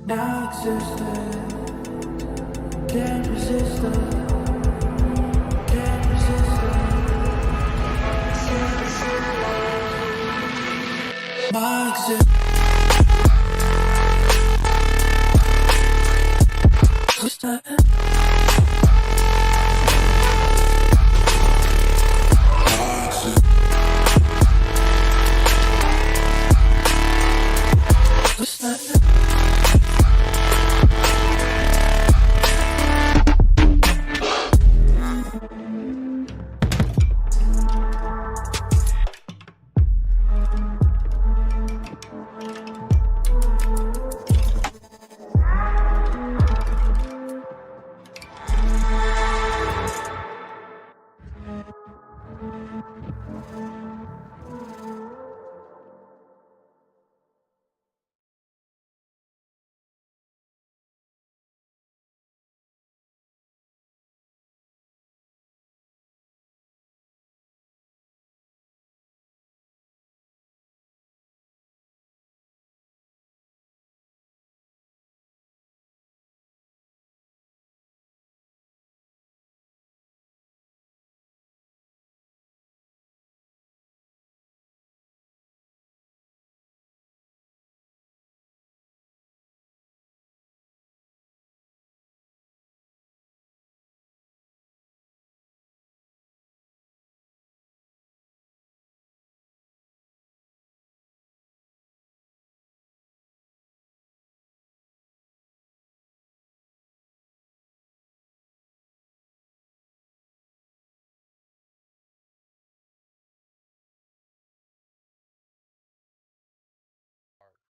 Now existed, can't resist it, can't resist it. My existence.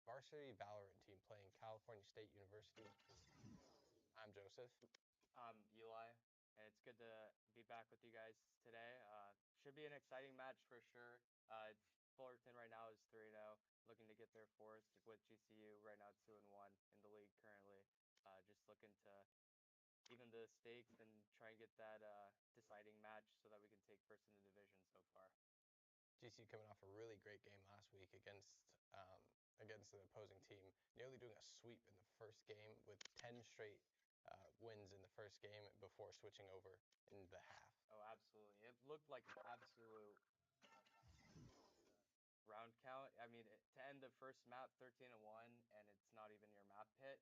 Varsity Valorant team playing California State University. I'm Joseph. I'm Eli, and it's good to be back with you guys today. Should be an exciting match for sure. Fullerton right now is 3-0, looking to get their fourth with GCU right now 2-1 in the league currently. Just looking to even the stakes and try and get that deciding match so that we can take first in the division so far. GCU coming off a really great game last week against the opposing team, nearly doing a sweep in the first game with 10 straight wins in the first game before switching over in the half. Oh, absolutely. It looked like an absolute round count. I mean, to end the first map 13-1 and it's not even your map pit,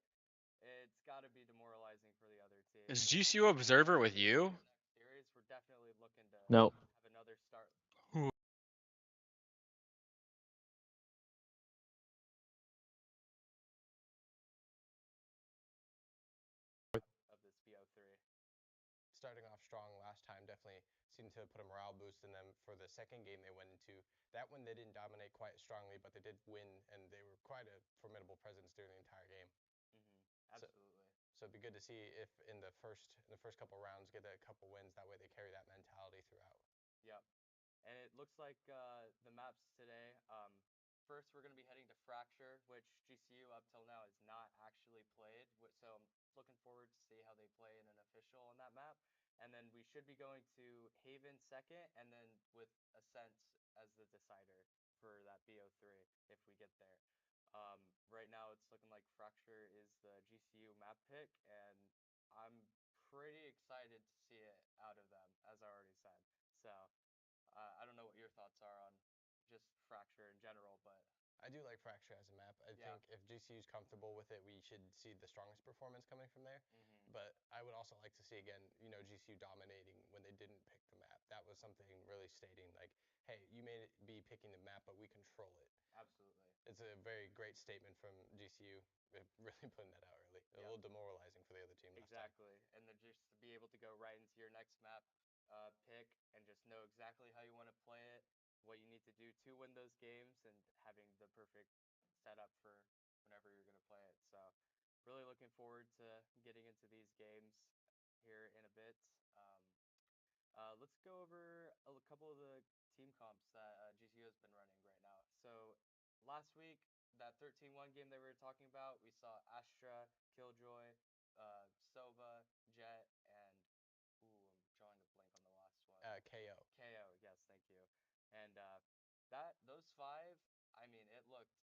it's got to be demoralizing for the other team. Is GCU Observer with you? Series, we're definitely looking to No. have another start. Of this BO3. Starting off strong last time definitely seemed to put a morale boost in them for the second game they went into. That one they didn't dominate quite as strongly, but they did win, and they were quite a formidable presence during the entire game. Absolutely. So it'd be good to see if in the first couple rounds get a couple wins. That way they carry that mentality throughout. Yep. And it looks like the maps today. First, we're going to be heading to Fracture, which GCU up till now has not actually played. So I'm looking forward to see how they play in an official on that map. And then we should be going to Haven second, and then with Ascent as the decider for that BO3 if we get there. Right now, it's looking like Fracture is the GCU map pick, and I'm pretty excited to see it out of them, as I already said. So I don't know what your thoughts are on just Fracture in general, but I do like Fracture as a map. I think if GCU's comfortable with it, we should see the strongest performance coming from there. But I would also like to see again, GCU dominating when they didn't pick the map. That was something really stating like, hey, you may be picking the map, but we control it. Absolutely. It's a very great statement from GCU, really putting that out early. A little demoralizing for the other team. Exactly, and then just to be able to go right into your next map pick and just know exactly how you want to play it, what you need to do to win those games, and having the perfect setup for whenever you're going to play it. So really looking forward to getting into these games here in a bit. Let's go over a couple of the team comps that GCU has been running right now. So last week, that 13-1 game that we were talking about, we saw Astra, Killjoy, Sova, Jet, and I'm drawing a blank on the last one. KO. KO, yes, thank you. And those five, I mean, it looked.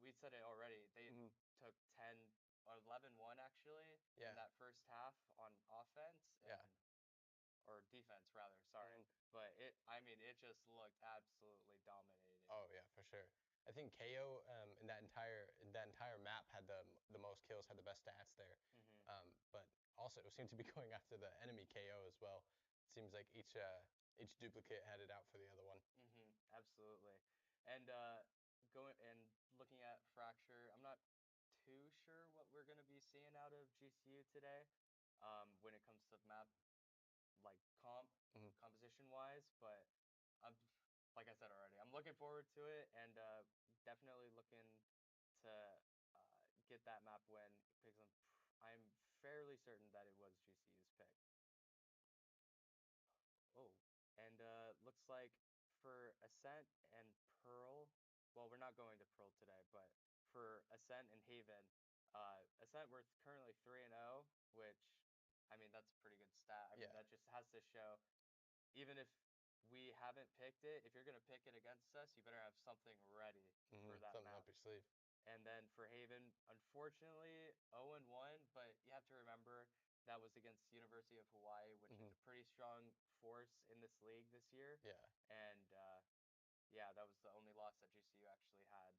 We said it already. They took 10 11-1 actually Yeah. in that first half on offense Yeah. or defense rather, sorry. But it just looked absolutely dominating. Oh yeah, for sure. I think KO in that entire map had the most kills, had the best stats there. But also it seemed to be going after the enemy KO as well. It seems like each duplicate had it out for the other one. Absolutely. And going and looking at Fracture, I'm not too sure what we're going to be seeing out of GCU today when it comes to map like composition wise, but I'm like I said already, I'm looking forward to it and definitely looking to get that map win because I'm fairly certain that it was GCU's pick. Oh, and looks like for Ascent and Pearl, well, we're not going to Pearl today, but for Ascent and Haven, Ascent we're currently 3-0, which that's a pretty good stat. Yeah. That just has to show, even if we haven't picked it, if you're gonna pick it against us, you better have something ready for that Something map. up your sleeve. And then for Haven, unfortunately, 0-1, but you have to remember that was against University of Hawaii, which is a pretty strong force in this league this year. Yeah. And yeah, that was the only loss that GCU actually had.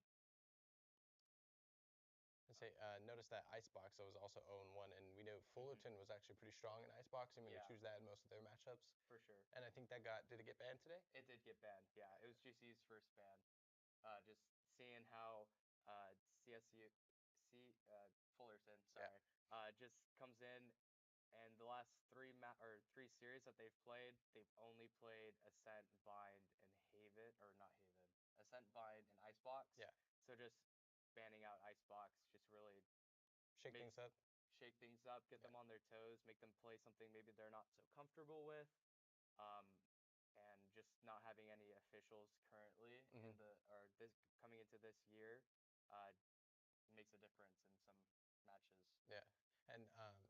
Notice that Icebox that was also 0-1, and we know Fullerton was actually pretty strong in Iceboxing when Yeah. they choose that in most of their matchups. For sure. And I think did it get banned today? It did get banned. Yeah, it was GCU's first ban. Just seeing how CSU, Fullerton, sorry, just comes in, and the last three series that they've played, they've only played Ascent, Bind, and Haven, or not Haven, Ascent, Bind, and Icebox. Yeah. So just banning out Icebox just really Shake things up. get them on their toes, make them play something maybe they're not so comfortable with, and just not having any officials currently coming into this year makes a difference in some matches. Yeah. And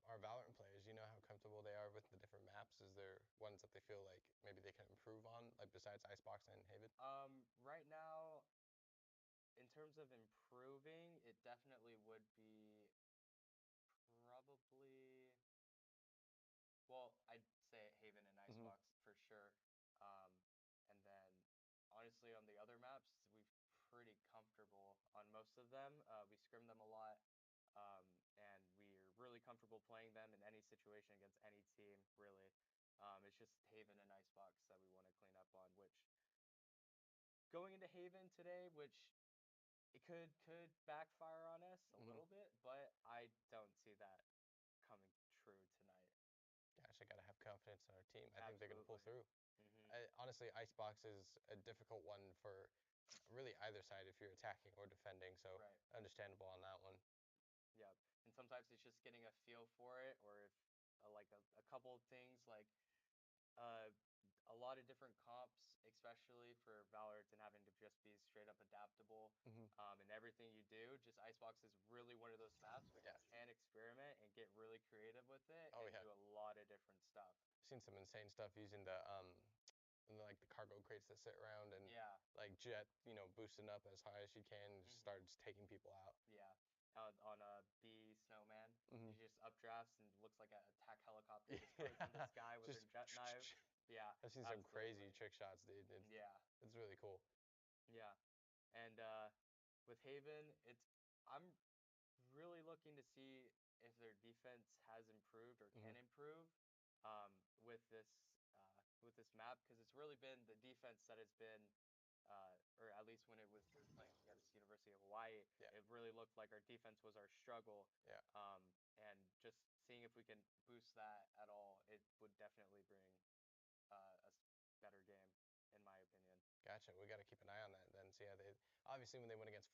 our Valorant players, you know how comfortable they are with the different maps? Is there ones that they feel like maybe they can improve on, like besides Icebox and Haven? Right now, in terms of improving, it definitely would be probably, well, I'd say Haven and Icebox for sure. And then honestly, on the other maps, we're pretty comfortable on most of them. We scrim them a lot, and we're really comfortable playing them in any situation against any team, really. It's just Haven and Icebox that we want to clean up on, which going into Haven today, which it could backfire on us a little bit, but I don't see that coming true tonight. Gosh, I gotta have confidence in our team. I think they're gonna pull Absolutely. through. Honestly, Icebox is a difficult one for really either side if you're attacking or defending, so Right. understandable on that one. Yep. And sometimes it's just getting a feel for it, or if like a couple of things like uh, a lot of different comps, especially for Valorant and having to just be straight up adaptable in everything you do. Just Icebox is really one of those maps where you can experiment and get really creative with it and do a lot of different stuff. I've seen some insane stuff using like the cargo crates that sit around and like Jet, boosting up as high as she can and just starts taking people out. Yeah. On a B Snowman, she just updrafts and looks like an attack helicopter just goes in the sky with her jet knife. Yeah. I've seen some crazy trick shots, dude. It's really cool. Yeah. And with Haven, I'm really looking to see if their defense has improved or can improve with this map, because it's really been the defense that has been or at least when it was playing against University of Hawaii, it really looked like our defense was our struggle. Yeah. And just seeing if we can boost that at all, it would definitely bring a better game, in my opinion. Gotcha. We got to keep an eye on that then. So yeah, they obviously when they went against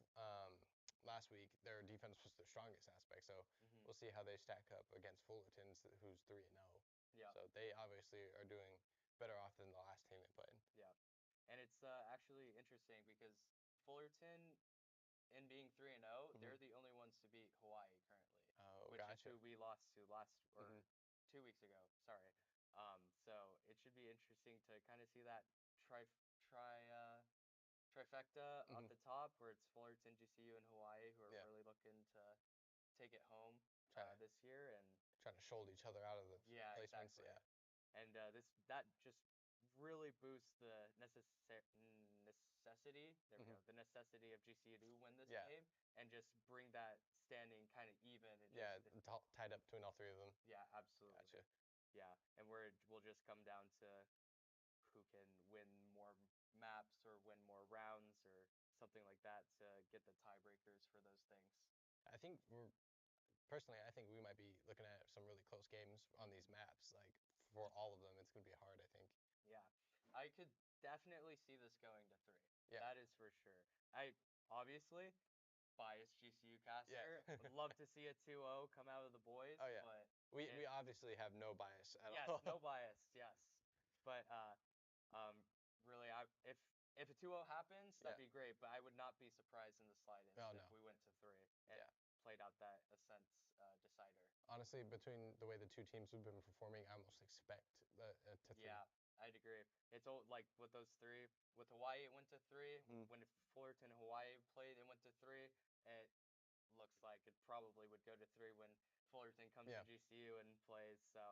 last week, their defense was their strongest aspect. So we'll see how they stack up against Fullerton's, who's 3-0. Yeah. So they obviously are doing better off than the last team they played. Yeah. And it's actually interesting because Fullerton, in being 3-0, they're the only ones to beat Hawaii currently, which is who we lost to last or 2 weeks ago. Sorry. So it should be interesting to kind of see that trifecta at the top, where it's Fullerton, GCU, and Hawaii, who are really looking to take it home Trying to this year, and trying to shoulder each other out of the yeah, placements. exactly. Yeah. And that just really boosts the necessity. There we go. The necessity of GCU to win this Yeah. game and just bring that standing kind of even. And Yeah, just, tied up between all three of them. yeah, absolutely. Gotcha. Yeah, and we'll just come down to who can win more maps or win more rounds or something like that to get the tiebreakers for those things. I think personally, I think we might be looking at some really close games on these maps. Like for all of them, it's gonna be hard. I think. Yeah, I could definitely see this going to 3. Yeah. That is for sure. I obviously biased GCU caster. Yeah. Would love to see a 2-0 come out of the boys. Oh, yeah. But We obviously have no bias at yes, all. no bias. Yes, but really, if a 2-0 happens, that'd be great. But I would not be surprised in the slightest Oh, if no. we went to 3 and Yeah. played out that Ascent decider. Honestly, between the way the two teams have been performing, I almost expect to 3. Yeah, I'd agree. It's all like with those 3. With Hawaii, it went to 3. When Fullerton and Hawaii played, it went to 3. It looks like it probably would go to 3 when Fullerton comes to GCU and plays. So,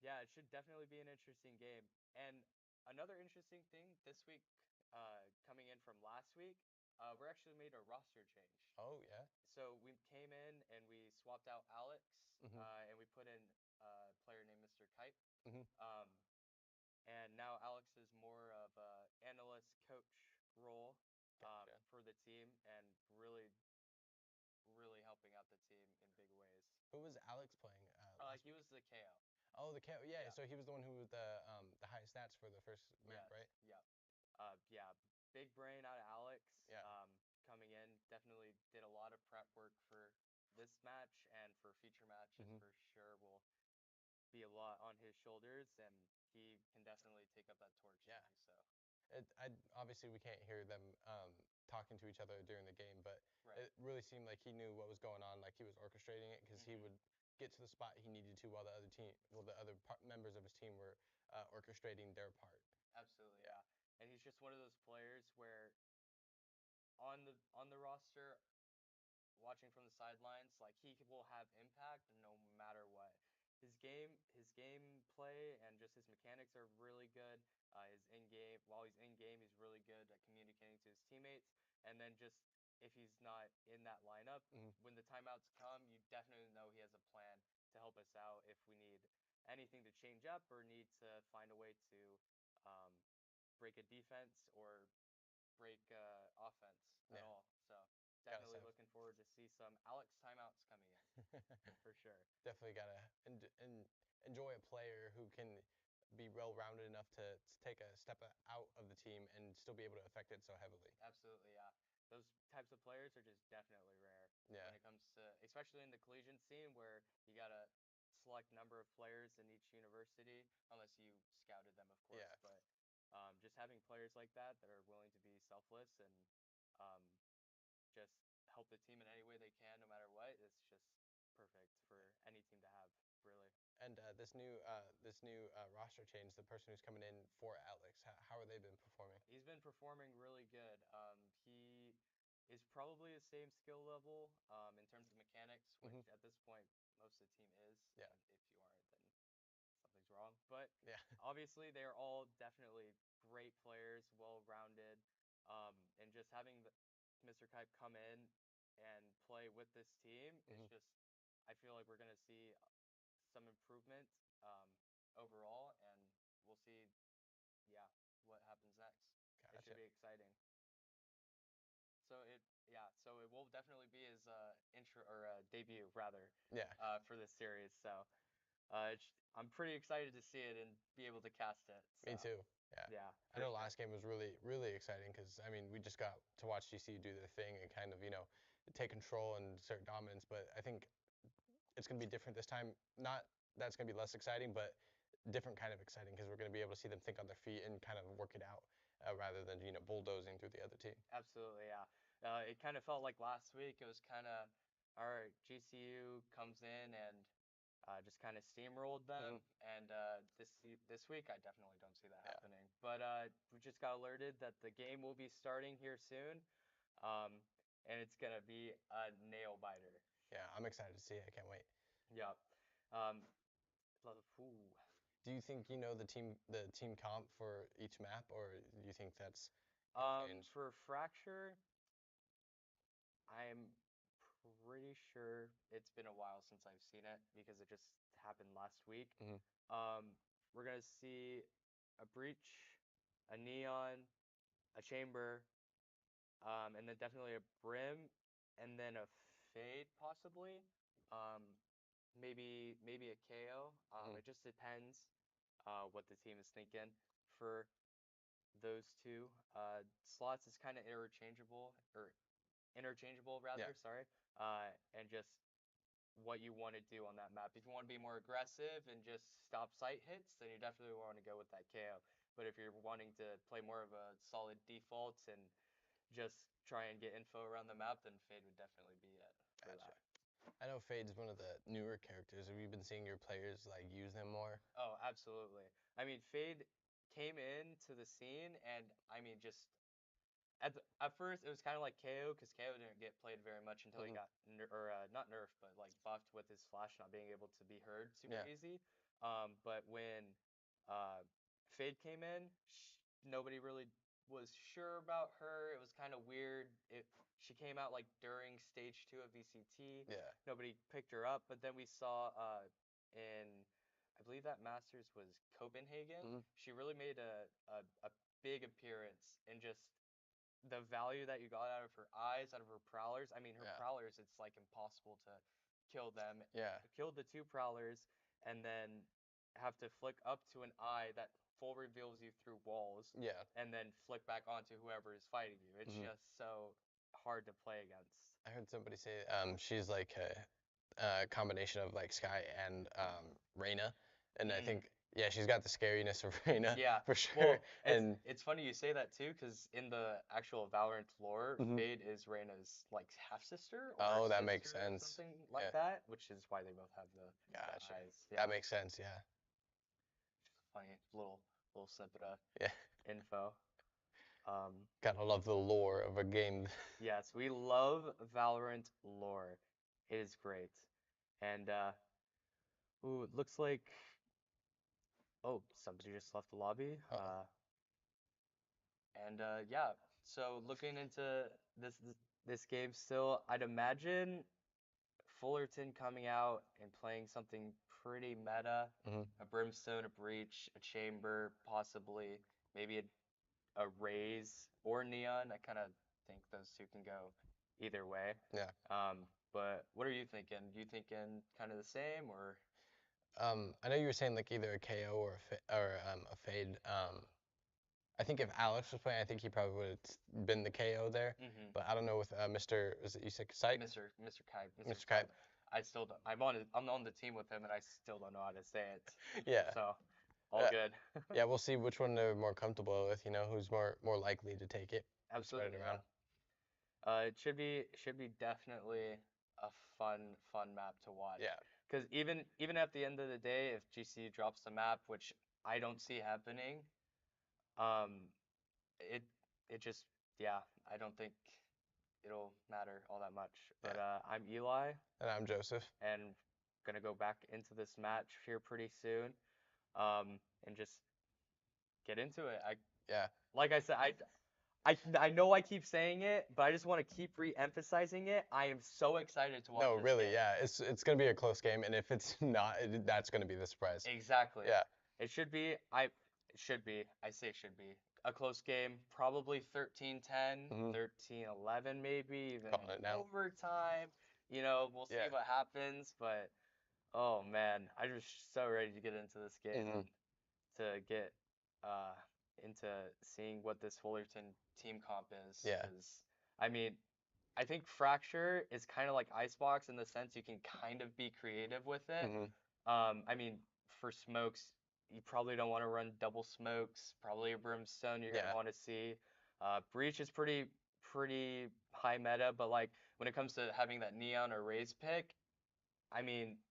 yeah, it should definitely be an interesting game. And another interesting thing this week, coming in from last week, we're actually made a roster change. Oh, yeah. So we came in and we swapped out Alex, and we put in a player named Mr. Kite. And now Alex is more of a analyst coach role for the team, and really, really helping out the team in big ways. Who was Alex playing? He was the KO. Oh, the KO. Yeah, Yeah. so he was the one who with the highest stats for the first map, right? Yeah. Yeah. Big brain out of Alex. Yeah. Coming in, definitely did a lot of prep work for this match and for future matches for sure. Will be a lot on his shoulders, and he can definitely take up that torch. Yeah. So. Obviously we can't hear them talking to each other during the game, but Right. it really seemed like he knew what was going on, like he was orchestrating it because he would get to the spot he needed to while the other members of his team were orchestrating their part. Absolutely, yeah. And he's just one of those players where on the roster, watching from the sidelines, like he will have impact no matter what. His game play and just his mechanics are really good. While he's in game, he's really good at communicating to his teammates. And then just if he's not in that lineup, when the timeouts come, you definitely know he has a plan to help us out if we need anything to change up or need to find a way to um, break a defense or break offense at all. So definitely looking forward to see some Alex timeouts coming in for sure. Definitely gotta enjoy a player who can be well-rounded enough to take a step out of the team and still be able to affect it so heavily. Absolutely, yeah. Those types of players are just definitely rare Yeah. when it comes to, especially in the collegiate scene where you got a select number of players in each university, unless you scouted them, of course. Yeah. But just having players like that that are willing to be selfless and um, just help the team in any way they can, no matter what, it's just perfect for any team to have, really. And this new roster change, the person who's coming in for Alex, how are they been performing? He's been performing really good. He is probably the same skill level in terms of mechanics, which at this point most of the team is. Yeah. And if you aren't, then something's wrong. But Yeah. obviously they're all definitely great players, well-rounded, and just having Mr. Kipe come in and play with this team is just, I feel like we're going to see some improvement overall, and we'll see, yeah, what happens next. Gotcha. It should be exciting. So it will definitely be his intro or debut rather. Yeah. For this series. So I'm pretty excited to see it and be able to cast it. So. Me too. Yeah. Yeah. I know last game was really, really exciting because, I mean, we just got to watch GCU do their thing and kind of, take control and assert dominance. But I think it's going to be different this time. Not that it's going to be less exciting, but different kind of exciting because we're going to be able to see them think on their feet and kind of work it out rather than, bulldozing through the other team. Absolutely, yeah. It kind of felt like last week. It was kind of, all right, GCU comes in and just kind of steamrolled them. And this week, I definitely don't see that happening. But we just got alerted that the game will be starting here soon. and it's gonna be a nail biter. Yeah, I'm excited to see it. I can't wait. Yep. Um, ooh. Do you think you know the team comp for each map, or do you think that's gonna change? For Fracture, I'm pretty sure it's been a while since I've seen it because it just happened last week. Mhm. We're gonna see a Breach, a Neon, a Chamber, and then definitely a Brim, and then a Fade possibly. Um, maybe a KO. Mhm. It just depends what the team is thinking for those two. Slots is kind of interchangeable rather, Yeah. sorry. And just what you want to do on that map. If you want to be more aggressive and just stop sight hits, then you definitely want to go with that KO. But if you're wanting to play more of a solid default and just try and get info around the map, then Fade would definitely be it for Gotcha. that. I know Fade's one of the newer characters. Have you been seeing your players like use them more? Oh, absolutely. I mean, Fade came into the scene, and I mean, just at first it was kind of like KO because KO didn't get played very much until he Mhm. got not nerfed, but like buffed with his flash not being able to be heard super Yeah. easy. But when uh, Fade came in, nobody really was sure about her. It was kind of weird. She came out like during stage 2 of VCT. Yeah. Nobody picked her up, but then we saw in I believe that Masters was Copenhagen. Mhm. She really made a big appearance and just the value that you got out of her eyes, out of her prowlers. I mean, her Yeah. prowlers, it's like impossible to kill them. Yeah. Killed the 2 prowlers and then have to flick up to an eye that full reveals you through walls Yeah. and then flick back onto whoever is fighting you. It's Mhm. just so hard to play against. I heard somebody say she's like a combination of like Sky and Reyna, and I Mm. think yeah she's got the scariness of Reyna Yeah. for sure. Well, And it's funny you say that too, because in the actual Valorant lore, Mhm. Fade is Reyna's like half sister or Oh, that makes sister or sense. something like Yeah. that, which is why they both have the Gotcha. eyes. Yeah. That makes sense. Yeah. Funny little snippet of Yeah. info. Um, Gotta love the lore of a game. yes, we love Valorant lore. It is great. And ooh, it looks like oh, somebody just left the lobby. Uh-oh. And yeah, so looking into this game still, I'd imagine Fullerton coming out and playing something pretty meta, Mhm. a Brimstone, a Breach, a Chamber, possibly, maybe a Raze or Neon. I kind of think those two can go either way. Yeah. But what are you thinking? You thinking kind of the same or? I know you were saying like either a KO or a fade. I think if Alex was playing, I think he probably would have been the KO there. Mm-hmm. But I don't know with Mr. Was it you said Sight? Mr. Kai, Mr. Kite. I still don't. I'm on the team with him, and I still don't know how to say it. Yeah. So, all Yeah. good. Yeah, we'll see which one they're more comfortable with. You know, who's more likely to take it and spread it Absolutely, around. yeah. It should be definitely a fun map to watch. Yeah. Because even at the end of the day, if GC drops the map, which I don't see happening, um, it it just yeah, I don't think it'll matter all that much. But Yeah. I'm Eli, And I'm Joseph. and gonna go back into this match here pretty soon, and just get into it. Yeah. Like I said, I know I keep saying it, but I just want to keep re-emphasizing it. I am so excited to watch No, this really, game. yeah. It's gonna be a close game, and if it's not, that's gonna be the surprise. Exactly. Yeah. It should be. It should be. I say it should be a close game. Probably 13-10, Mhm. 13-11, maybe even Calling it now. overtime. You know, we'll see Yeah. what happens. But oh man, I'm just so ready to get into this game Mhm. and to get uh into seeing what this Fullerton team comp is. Yeah. Because I mean, I think Fracture is kind of like Icebox in the sense you can kind of be creative with it. Mhm. I mean, for smokes, you probably don't want to run double smokes. Probably a Brimstone you're Yeah. gonna want to see. Breach is pretty high meta, but like when it comes to having that Neon or Raze pick, I mean,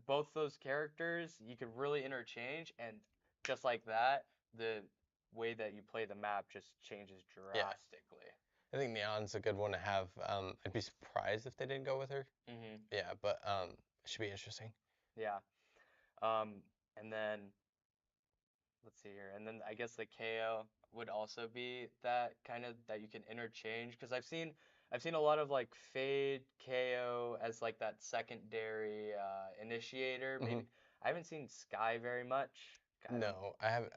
both those characters you could really interchange, and just like that, the way that you play the map just changes Yeah. drastically. I think Neon's a good one to have. I'd be surprised if they didn't go with her. Mm-hmm. Yeah, but it should be interesting. Yeah. And then let's see here. And then I guess the KO would also be that kind of that you can interchange because I've seen a lot of like Fade KO as like that secondary initiator. Mhm. Maybe I haven't seen Sky very much. I don't- No, I haven't.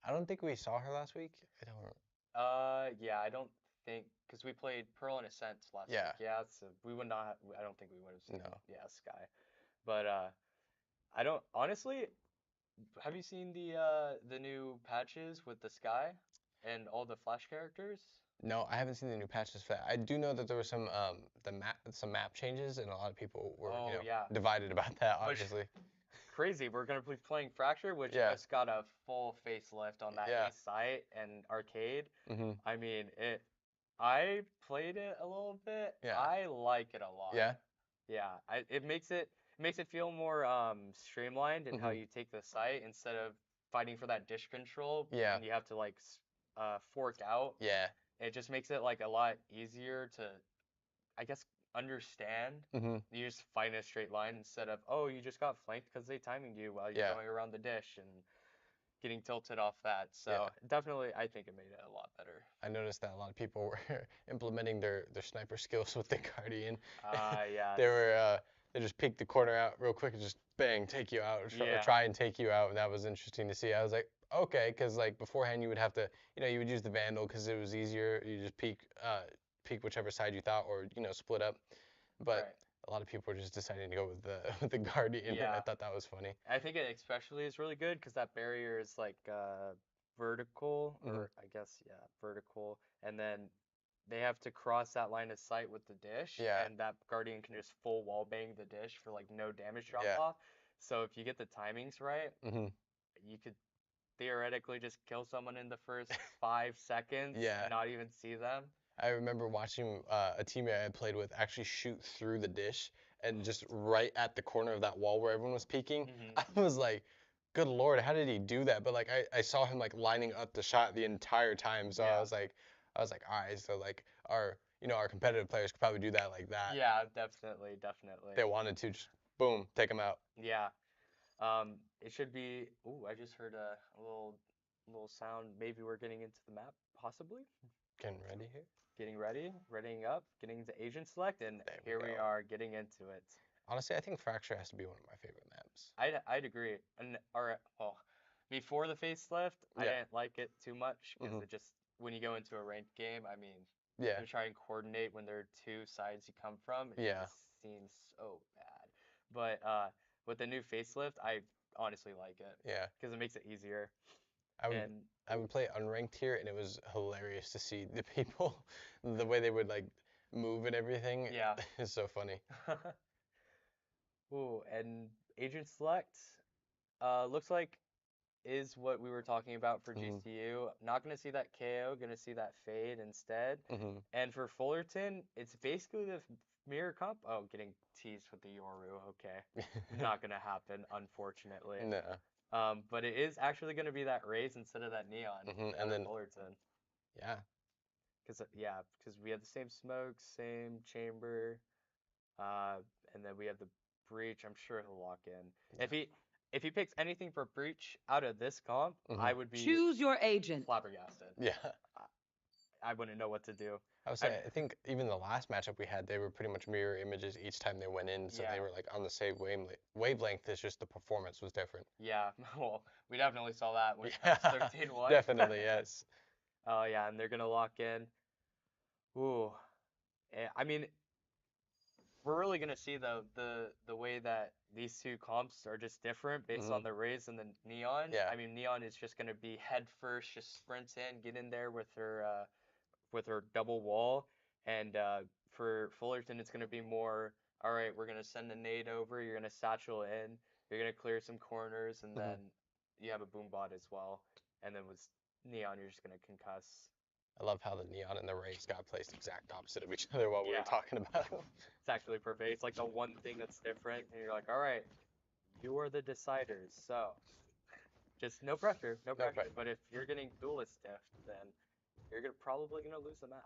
I don't think we saw her last week. I don't. Yeah, I don't think because we played Pearl and Ascent last Yeah. week. Yeah, so we would not. I don't think we would have seen. No. Yeah, Sky. But I don't honestly. Have you seen the new patches with the Sky and all the Flash characters? No, I haven't seen the new patches for that. I do know that there were some map changes, and a lot of people were Oh, yeah. divided about that. Which- Obviously. Crazy. We're gonna be playing Fracture, which Yeah. just got a full facelift on that Yeah. Ace site and arcade. Hmm. I mean, I played it a little bit. Yeah. I like it a lot. Yeah. Yeah. It makes it feel more streamlined in how Mhm. you take the site instead of fighting for that dish control. Yeah. And you have to like fork out. Yeah. It just makes it like a lot easier to, I guess, understand. Hmm. You just fight in a straight line instead of, oh, you just got flanked because they timing you while you're Yeah. going around the dish and getting tilted off that. So Yeah. definitely, I think it made it a lot better. I noticed that a lot of people were implementing their sniper skills with the Guardian. Yeah. They just peek the corner out real quick and just bang, take you out, Yeah. try and take you out, and that was interesting to see. I was like, okay, because like beforehand you would have to, you would use the Vandal because it was easier. You just peek whichever side you thought, or split up. But Right. a lot of people were just deciding to go with the with the Guardian, and I Yeah. thought that was funny. I think it especially is really good because that barrier is like vertical, or I guess, yeah, vertical. And then they have to cross that line of sight with the dish, Yeah. and that Guardian can just full wall bang the dish for like no damage drop Yeah. off. So if you get the timings right, Hmm. you could theoretically just kill someone in the first 5 seconds Yeah. and not even see them. I remember watching a teammate I had played with actually shoot through the dish and just right at the corner of that wall where everyone was peeking. Mhm. I was like, good Lord, how did he do that? But like I saw him like lining up the shot the entire time. So Yeah. I was like, all right, so like our competitive players could probably do that like that. Yeah, definitely, definitely. If they wanted to, just boom, take them out. Yeah. It should be. Ooh, I just heard a little sound. Maybe we're getting into the map, possibly. Getting ready here. Getting ready, readying up, getting into agent select, and There we here we go. are getting into it. Honestly, I think Fracture has to be one of my favorite maps. I'd agree. And well, before the facelift, I Yeah. didn't like it too much because Mhm. it just when you go into a ranked game, I mean, Yeah. to try and coordinate when there are two sides you come from, it Yeah. just seems so bad. But with the new facelift, I honestly like it Yeah. because it makes it easier. I would And I would play unranked here, and it was hilarious to see the people, the way they would like move and everything. Yeah. It's so funny. ooh, and agent select looks like is what we were talking about for Mhm. GCU. Not gonna see that KO, gonna see that fade instead. Hmm. And for Fullerton, it's basically the mirror comp. Oh, getting teased with the Yoru. Okay, not gonna happen, unfortunately. No. But it is actually gonna be that raise instead of that neon. Mhm, and for then- Fullerton. Yeah. Because we have the same smoke, same chamber, and then we have the breach. I'm sure he'll lock in. If he picks anything for breach out of this comp, I would be Choose your agent. flabbergasted. Yeah. I wouldn't know what to do. I would say I think even the last matchup we had, they were pretty much mirror images each time they went in, so Yeah. they were like on the same wavelength. It's just the performance was different. Yeah, well, we definitely saw that with Yeah. 13-1. Definitely, yes. Oh yeah, and they're gonna lock in. Ooh, I mean, we're really gonna see the way that these two comps are just different based on the rays and the neon. Yeah. I mean, neon is just gonna be head first, just sprint in, get in there with her double wall, and for Fullerton, it's gonna be more. All right, we're gonna send a nade over. You're gonna satchel in. You're gonna clear some corners, and then you have a boom bot as well. And then with neon, you're just gonna concuss. I love how the neon and the rays got placed exact opposite of each other while we Yeah. were talking about it. It's actually perfect. It's like the one thing that's different, and you're like, all right, you are the deciders. So, just no pressure, no pressure. pressure. But if you're getting duelist stiffed, then you're probably gonna lose the map.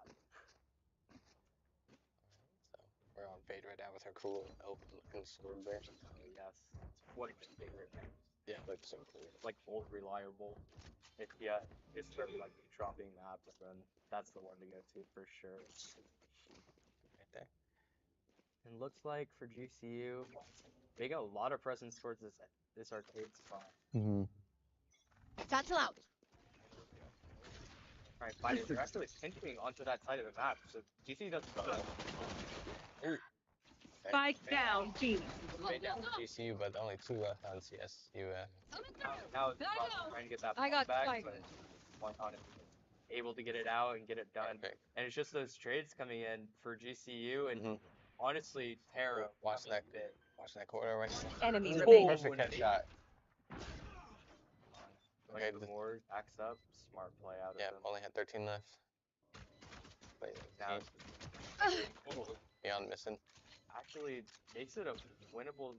Fade right now with her cool open looking sword there. Oh, yes. It's one of my favorite maps. Yeah, looks so cool. Like old reliable. If yeah, it's for like dropping maps, then that's the one to go to for sure. Right there. And looks like for GCU, they got a lot of presence towards this arcade spot. Mm-hmm. Cancel out. Alright, fine. They're actually pinching onto that side of the map, so GCU doesn't know that. Spike down, B. GCU, but only 2 left on CSUF. Now it's trying to get that I ball got back, spike. but one on it. Able to get it out and get it done. Perfect. And it's just those trades coming in for GCU and Mhm. honestly, Tara. Watch that bit. Watch that corner right there. Enemy Ooh, remaining. perfect headshot. Okay, Okay, the more backs up, smart play out of Yeah, them. only had 13 left. Wait, Now, beyond missing. actually makes it a winnable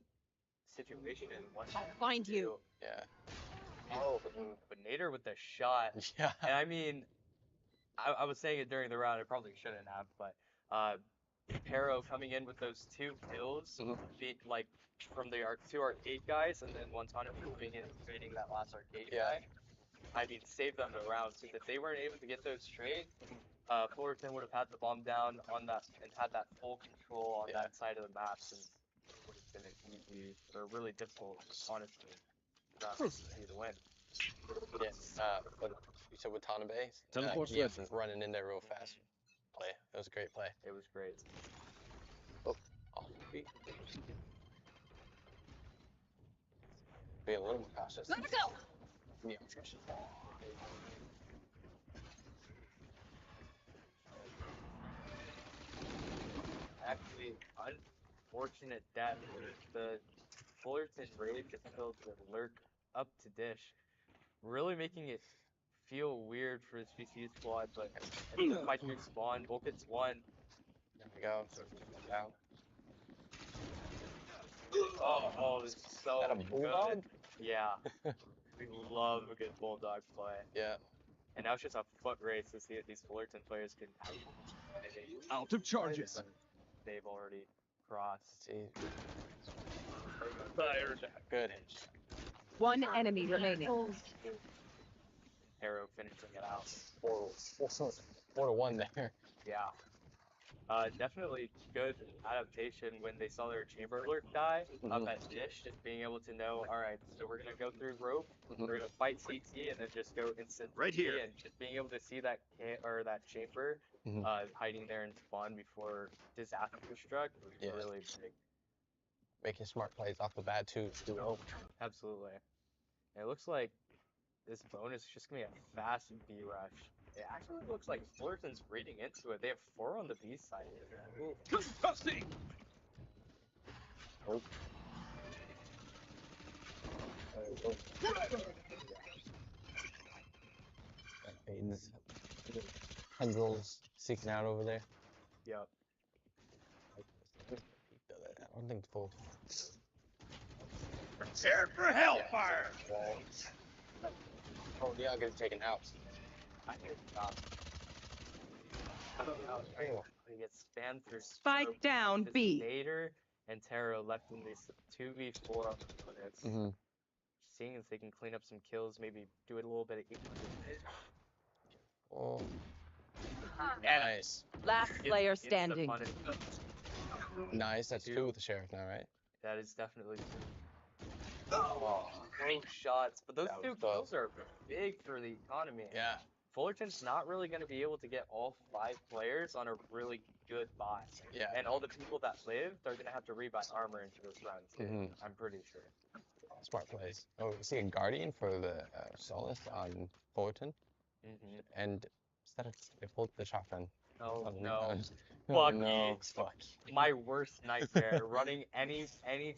situation. Find you. Yeah. Oh, but Nader with the shot. Yeah. And I mean, I was saying it during the round. I probably shouldn't have, but Pero coming in with those 2 kills, beat like from the two arcade guys, and then Montana moving in and trading that last arcade guy. I mean, saved them the round. Since if they weren't able to get those trades, Fullerton would have had the bomb down on that and had that full control on that side of the map, since it would have been an easy or really difficult, honestly, to see the win. Yes. But you said with Tanabe, running in there real fast. Play. It was a great play. It was great. Oh, be a little more cautious. Let it go. Yeah. Actually, unfortunate death. The Fullerton really just killed the lurk up to dish, really making it feel weird for this GCU squad. But might respawn. Volkit's one. There we go. Down. Oh, this is so Is that a bulldog? good. Yeah, we love a good bulldog play. Yeah. And now it's just a foot race to see if these Fullerton players can. Out of charges. They've already crossed. See. Good. One enemy remaining. Arrow finishing it out. 4-1 there. Yeah. Definitely good adaptation when they saw their chamber alert die up at dish, just being able to know, alright, so we're gonna go through rope, we're gonna fight CT, and then just go instant Right CT, here. and just being able to see that that chamber hiding there in spawn before disaster struck was really big. Making smart plays off the bat too. Absolutely. And it looks like this bonus is just gonna be a fast B rush. It actually looks like Fullerton's reading into it. They have 4 on the B side. Disgusting. Oh. Fades. Tendrils seeking out over there. Yep. I don't think full. Prepare for hellfire. Oh, yeah, I'm getting taken out. I hear stop. He gets spammed through Spike down, B. Nader and Taro left in this 2v4 on the minutes. Seeing if they can clean up some kills, maybe do it a little bit of Oh. Nice. Last player standing. Nice. That's 2 with the sheriff now, right? That is definitely great shots, but those That 2 was kills are big for the economy. Yeah. Fullerton's not really going to be able to get all 5 players on a really good buy. Yeah. And all the people that lived are going to have to rebuy armor into this round too. I'm pretty sure. Smart plays. Oh, we see a guardian for the Solace on Fullerton. And instead of they pulled the shotgun. Oh no. Oh, no. Fuck. My worst nightmare, running any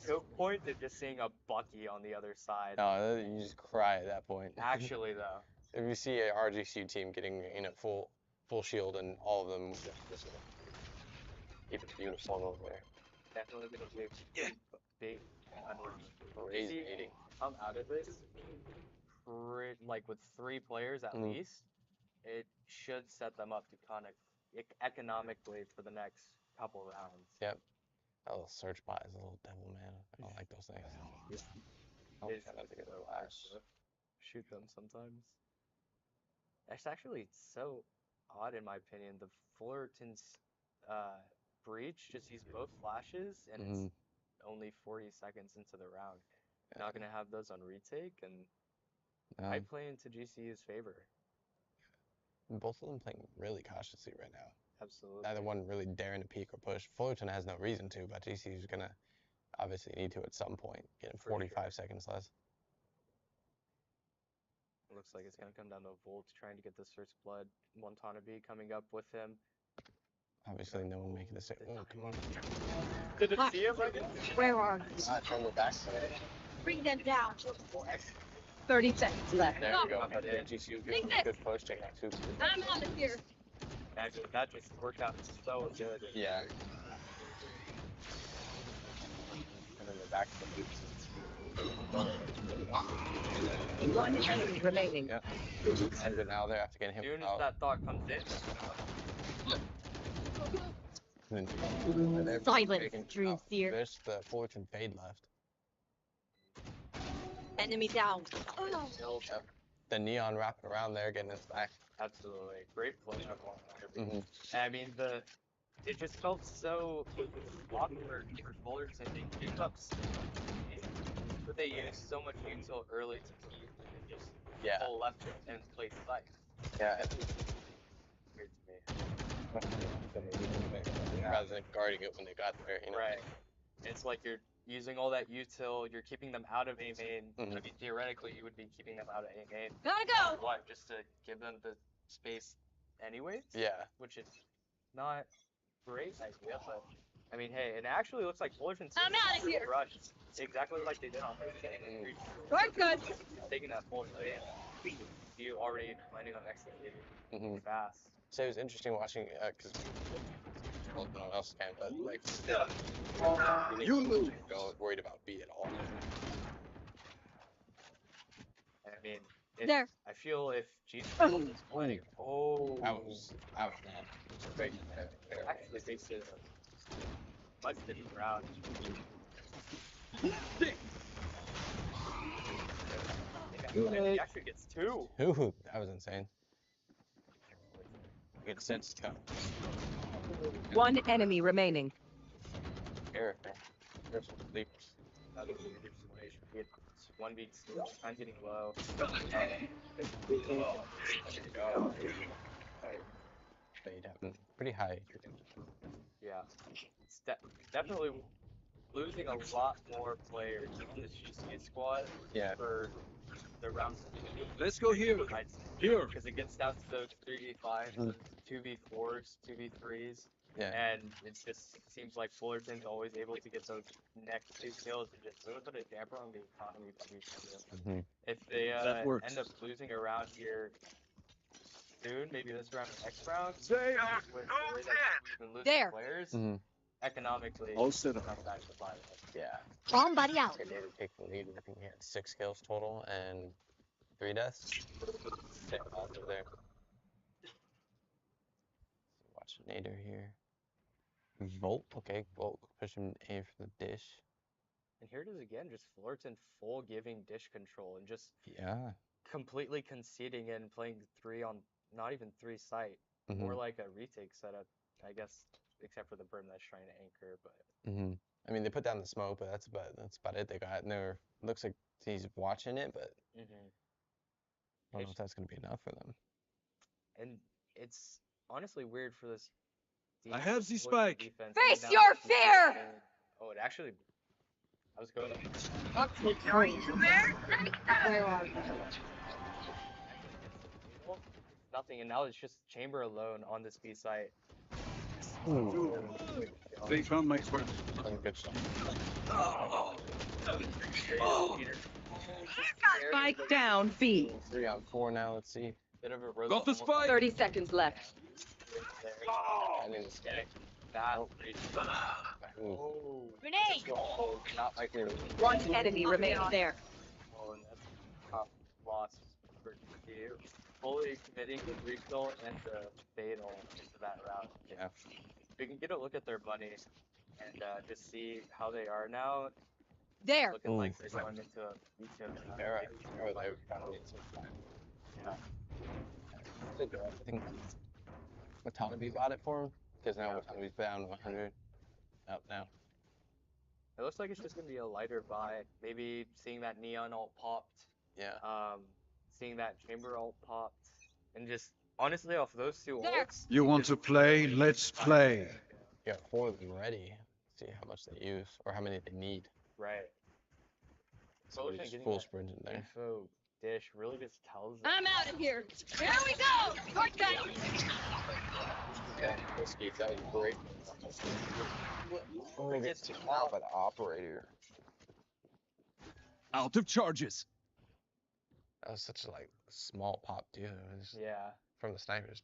choke point and just seeing a Bucky on the other side. No, you just cry at that point. Actually though. If you see a RGC team getting full shield and all of them just keep it uniform over there. Definitely gonna be a big Crazy. Come out of this like with 3 players at least, it should set them up to economically for the next couple rounds. Yep. That little search bot is a little devil, man. I don't like those things. Oh, They try not to get so flash. aggressive. Shoot them sometimes. It's actually so odd in my opinion. The Fullerton's breach just used both flashes and Mhm. it's only 40 seconds into the round. Yeah. Not gonna have those on retake and No, I play into GCU's favor. both of them playing really cautiously right now. Absolutely. Neither one really daring to peek or push. Fullerton has no reason to, but GCU's gonna obviously need to at some point. Getting For 45 sure. seconds less. Looks like it's gonna come down to Volt trying to get this first blood. Watanabe coming up with him. Obviously, no one making the same. Oh, come on. Did it see him, I guess? Where are you? Turn the back side. Bring them down. 30 seconds left. There Go. we go. Yeah, GCU Take getting a this. good push, taking out 2. I'm out of here. Actually, that just worked out so good. Yeah. And then the back to the One enemy remaining. Yeah. And then now they're after getting As hit soon as out. that thought comes in, And they're Silence, taking Dream out Seer. This, the Fullerton fade left. Enemy down. Yep. The neon wrapping around there, getting his back. absolutely great play up on Mm-hmm. I mean, it just felt so awkward for Fullerton. They gave up so much lead, but they used so much util early to keep and just pull left and play sight. Yeah. Weird to me. Rather than guarding it when they got there, you know. Right. It's like you're using all that util, you're keeping them out of A main. Mhm. I mean, theoretically, you would be keeping them out of A main. Gotta go. What, just to give them the space anyways? Yeah. Which is not great idea, but I mean, hey, it actually looks like Fullerton's I'm outta here. rushed exactly like they did on Thursday. We're good. Taking that full play, you already planning on executing Mhm. fast. So it was interesting watching, because well, no one else can, but like, you lose. Worried about B at all. I mean, There. I feel if GCU was planning, That was bad. Big, actually takes it a much different route. He actually gets 2. Ooh, that was insane. Good sense to come. One enemy remaining. Eric, man. There's some sleepers. That was a weird situation. It's 1v2. I'm getting low. Fade happened pretty high. Yeah. It's definitely losing a lot more players in this GCU squad Yeah. for the round. Let's go here. Here. Because it gets down to those 3v5s, those 2v4s, 2v3s. Yeah. And it just seems like Fullerton's always able to get those next 2 kills and just really put a damper on the economy of GCU. Mhm. If they That works. end up losing a round here soon, maybe this round or next round, Say with the way that we've been losing There. players, Mhm. economically, All set up. come back to 5. Yeah. Bomb buddy out. Okay, David take the lead. I think he had 6 kills total and 3 deaths. Stay positive there. Watch Nader here. Volt, okay, Volt pushing A for the dish. And here it is again, just Fullerton full giving dish control and just Yeah. completely conceding and playing 3 on, not even 3 site, more Mhm. like a retake setup, I guess, except for the Brim that's trying to anchor, but Mhm. I mean, they put down the smoke, but that's about it they got. And they're looks like he's watching it, but I don't know if that's gonna be enough for them. and it's honestly weird for this I have the Fullerton spike. defense. Face now your GCU fear! oh, it actually, I was going Where are you? nothing, and now it's just Chamber alone on this B site. They found my spark. Good stuff. Spike down B. 3 out of 4 now. Let's see. Bit of a road Got the spike. 30 seconds left. And then this guy. That Ooh. oh, Grenade! Not like they're. One enemy remaining there. oh, and that's a tough loss for GCU. Fully committing the refill and the fatal into that route. Yeah. We can get a look at their money. and just see how they are now. There. Looking like they're going into a Era, they found it some time. Yeah. I think Watanabe bought it for him because now Watanabe's down 100 up now. It looks like it's just gonna be a lighter buy. Maybe seeing that neon ult popped. Yeah. Seeing that chamber ult popped, and just honestly off those two There. ults. You want to play? Let's play. You got 4 of them ready. See how much they use or how many they need. Right. Somebody's getting full that sprint in there. Info dish really just tells them. I'm out of here. Here we go. North bound. Yeah, Whiskey, that was great. Oh, it gets out by the operator. Out of charges. That was such a like small pop too. It was Yeah. from the snipers.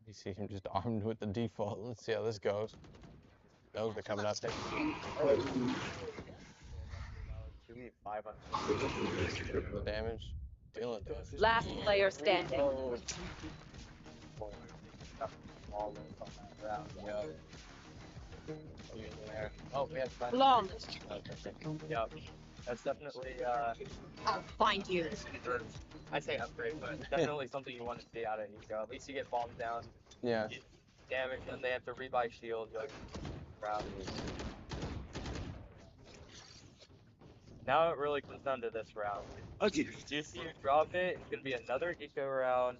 You see him just armed with the default. Let's see how this goes. Those are coming up there. 2v5 The damage. Dylan does. Last player standing. Oh. All in on that round. Yeah. Oh, we had fun. Flawless. Yep. That's definitely I'll find you. I say upgrade, but definitely something you want to see out of Eco. At least you get bombed down, Yeah. get damage, and they have to rebuy shield. Like, round. Now it really comes down to this round. Okay. GCU drop it. It's gonna be another Eco round.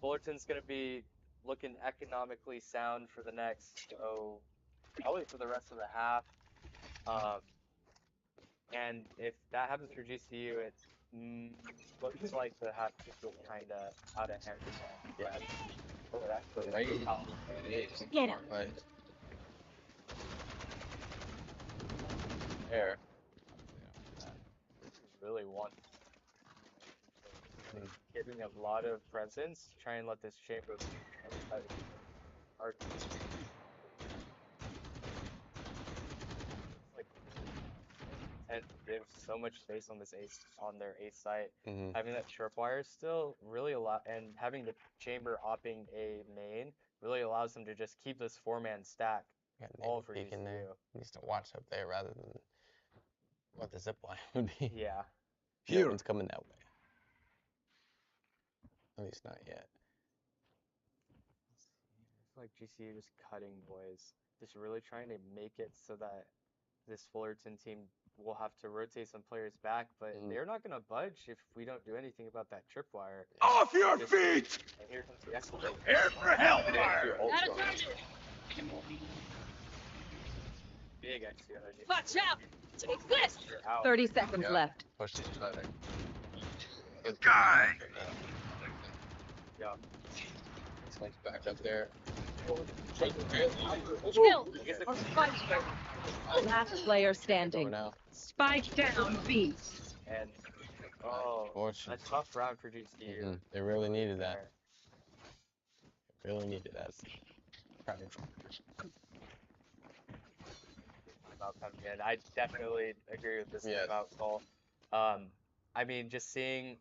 Fullerton's gonna be looking economically sound for the next, probably for the rest of the half. And if that happens for GCU, it looks like the half just go kind of out of hand. Yeah. Oh, that's great. Get him. Right. There. Really want giving a lot of presence. Try and let this chamber like and there's so much space on this ace on their ace site. Mm-hmm. Having that tripwire still really and having the chamber opping a main really allows them to just keep this 4-man stack all for peek in there. GCU. He needs to watch up there rather than what the zipline would be. Yeah. Here. No one's coming that way. At least not yet. It's like GCU just cutting boys. Just really trying to make it so that this Fullerton team will have to rotate some players back, but they're not going to budge if we don't do anything about that tripwire. Off your feet! And here comes the extra. Here for hellfire! Out of charges. Big extra energy. Watch out. Take this. You're out. 30 seconds left. Push this better. Good guy! Yeah. Snake's back up there. Kill. Or spike. Last player standing. Now. Spike down B. And a Unfortunate. tough round for GCU. They really needed that. Really needed that. About coming in. I definitely agree with this Yes. about call. I mean, just seeing,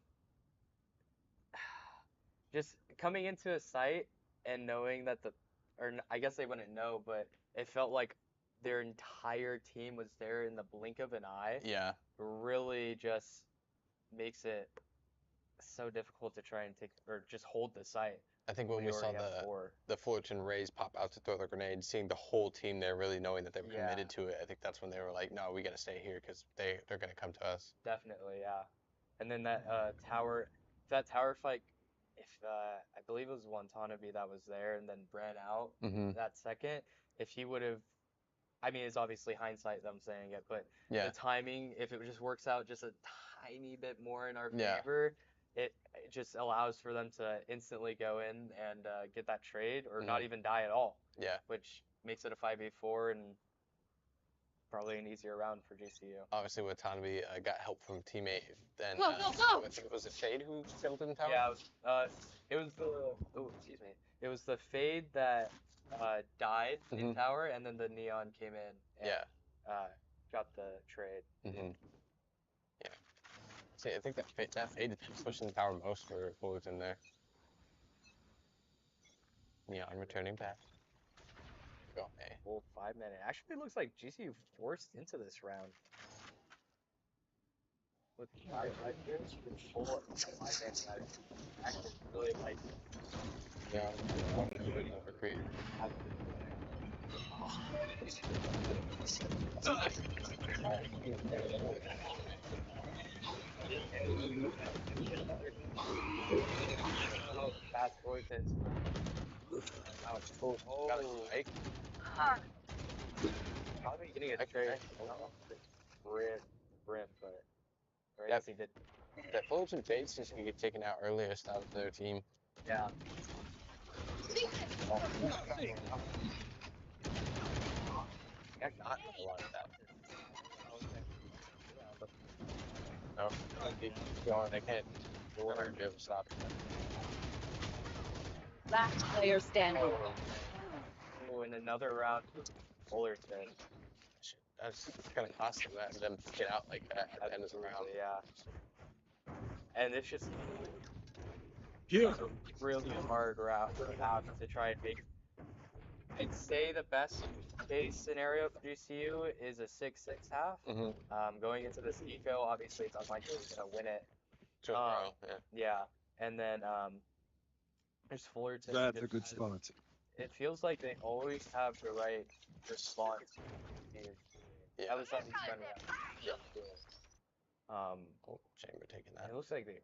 just coming into a site and knowing that I guess they wouldn't know, but it felt like their entire team was there in the blink of an eye. Yeah. Really just makes it so difficult to try and take or just hold the site. I think when we saw the Fullerton Rays pop out to throw the grenade, seeing the whole team there really knowing that they were committed to it, I think that's when they were like, no, we got to stay here because they're going to come to us. Definitely, yeah. And then that tower fight, if I believe it was Watanabe that was there and then ran out that second, if he would have, I mean, it's obviously hindsight that I'm saying it, but the timing, if it just works out just a tiny bit more in our favor, it just allows for them to instantly go in and get that trade or not even die at all. Yeah. Which makes it a 5v4 and probably an easier round for GCU. Obviously, Watanabe got help from teammate. Then Go, go, go! I think it was a Fade who killed in tower. Yeah, it was It was the Fade that died in tower, and then the Neon came in. And, got the trade. Yeah. See, I think that Fade is pushing the tower most for Fullerton there. Neon returning back. go A. Full 5 minute. Actually, it looks like GCU forced into this round. With 5 minutes, full 5 minutes. I actually really like Yeah. Agree. fast voices. Oh, Got a spike. probably getting a Okay. trade. Brim, but or I Yep. guess he did. That Phillips and Bates just can get taken out earlier stuff to their team. Yeah. Yeah, not a lot of that. No, they keep going. They can't. They're not gonna be able to stop it. Last player standing. Oh, in another round, Fullerton. Shit, that's gonna cost them to get out like that at the end of the round. Yeah. And it's just Yeah. a really hard route to have to try and make. I'd say the best case scenario for GCU is a 6-6 half. Going into this eco, obviously it's unlikely he's gonna win it. Two in a row, yeah. Yeah, and then there's Fullerton. That's a just good has- spot. It feels like they always have the right response. Yeah. That was something fun. Yeah. Oh, Chamber taking it that. looks like they